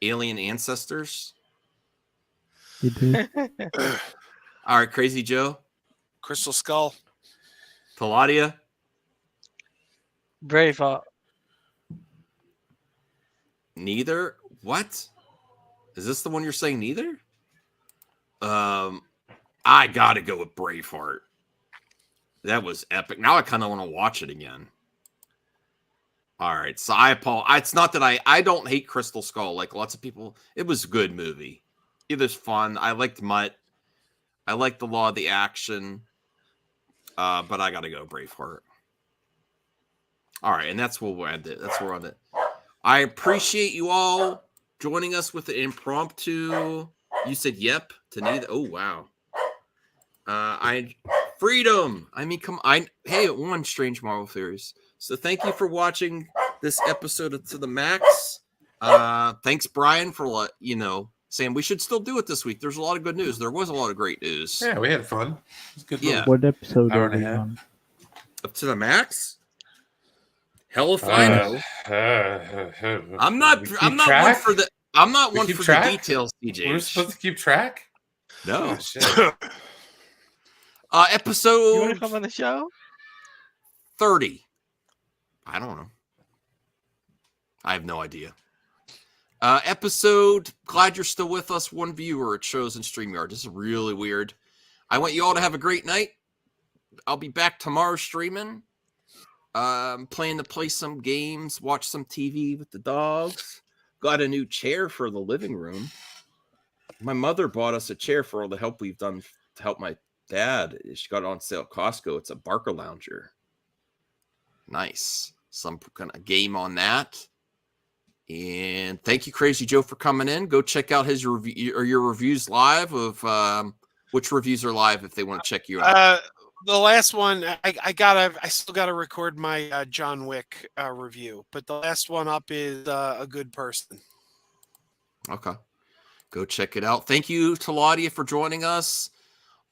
alien ancestors? You did. All right, Crazy Joe. Crystal Skull. Taladia. Braveheart. Neither. What? Is this the one you're saying? Neither. I gotta go with Braveheart. That was epic. Now I kind of want to watch it again. All right, so I apologize. It's not that I don't hate Crystal Skull like lots of people. It was a good movie. It was fun. I liked Mutt. I like the law of the action. But I gotta go Braveheart. All right, and that's where we'll end it. That's where we're on it. I appreciate you all joining us with the impromptu. You said yep to neither. Oh wow. Freedom. I mean, hey, it won Strange Marvel Theories. So thank you for watching this episode of To the Max. Thanks, Brian, for saying we should still do it this week. There's a lot of good news. There was a lot of great news. Yeah, we had fun. It was a good Yeah. little What episode hour are and a we half. on? Up to the max? Hell if I know. I'm not one for the details, DJ. We're supposed to keep track? No. Oh, shit. You want Episode to come on the show? 30. I don't know. I have no idea. Episode, glad you're still with us. 1 viewer, it shows in StreamYard. This is really weird. I want you all to have a great night. I'll be back tomorrow streaming. Planning to play some games, watch some TV with the dogs. Got a new chair for the living room. My mother bought us a chair for all the help we've done to help my dad. She got it on sale at Costco. It's a Barker Lounger. Nice. Some kind of game on that. And thank you, Crazy Joe, for coming in. Go check out his review or your reviews live of which reviews are live if they want to check you out. The last one, I still gotta record my John Wick review, but the last one up is A Good Person. Okay. Go check it out. Thank you to Laudia for joining us.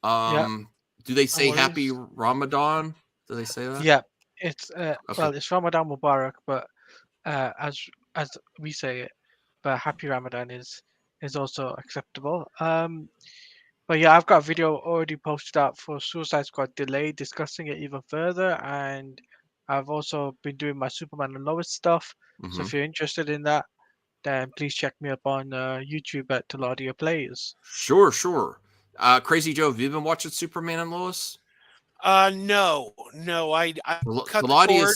Do they say Happy Ramadan? Do they say that? Yeah. It's Okay. well, it's Ramadan Mubarak, but as we say it, but Happy Ramadan is also acceptable. But yeah, I've got a video already posted out for Suicide Squad Delay discussing it even further, and I've also been doing my Superman and Lois stuff. So if you're interested in that, then please check me up on YouTube at Teladia Plays. Sure. Crazy Joe, have you been watching Superman and Lois? No, I cut the cord.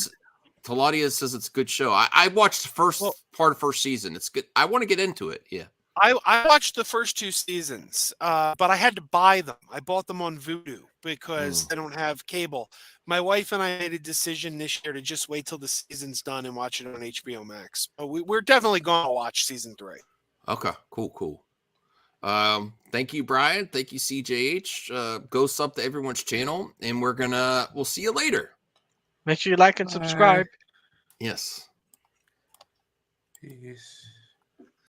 Teladia says it's a good show. I watched the first part of first season. It's good. I want to get into it. Yeah. I watched the first 2 seasons, but I had to buy them. I bought them on Vudu because I don't have cable. My wife and I made a decision this year to just wait till the season's done and watch it on HBO Max. But we're definitely going to watch season 3. Okay, cool. Thank you, Brian. Thank you, CJH. Go sub to everyone's channel, and we'll see you later. Make sure you like and subscribe. Yes. Peace.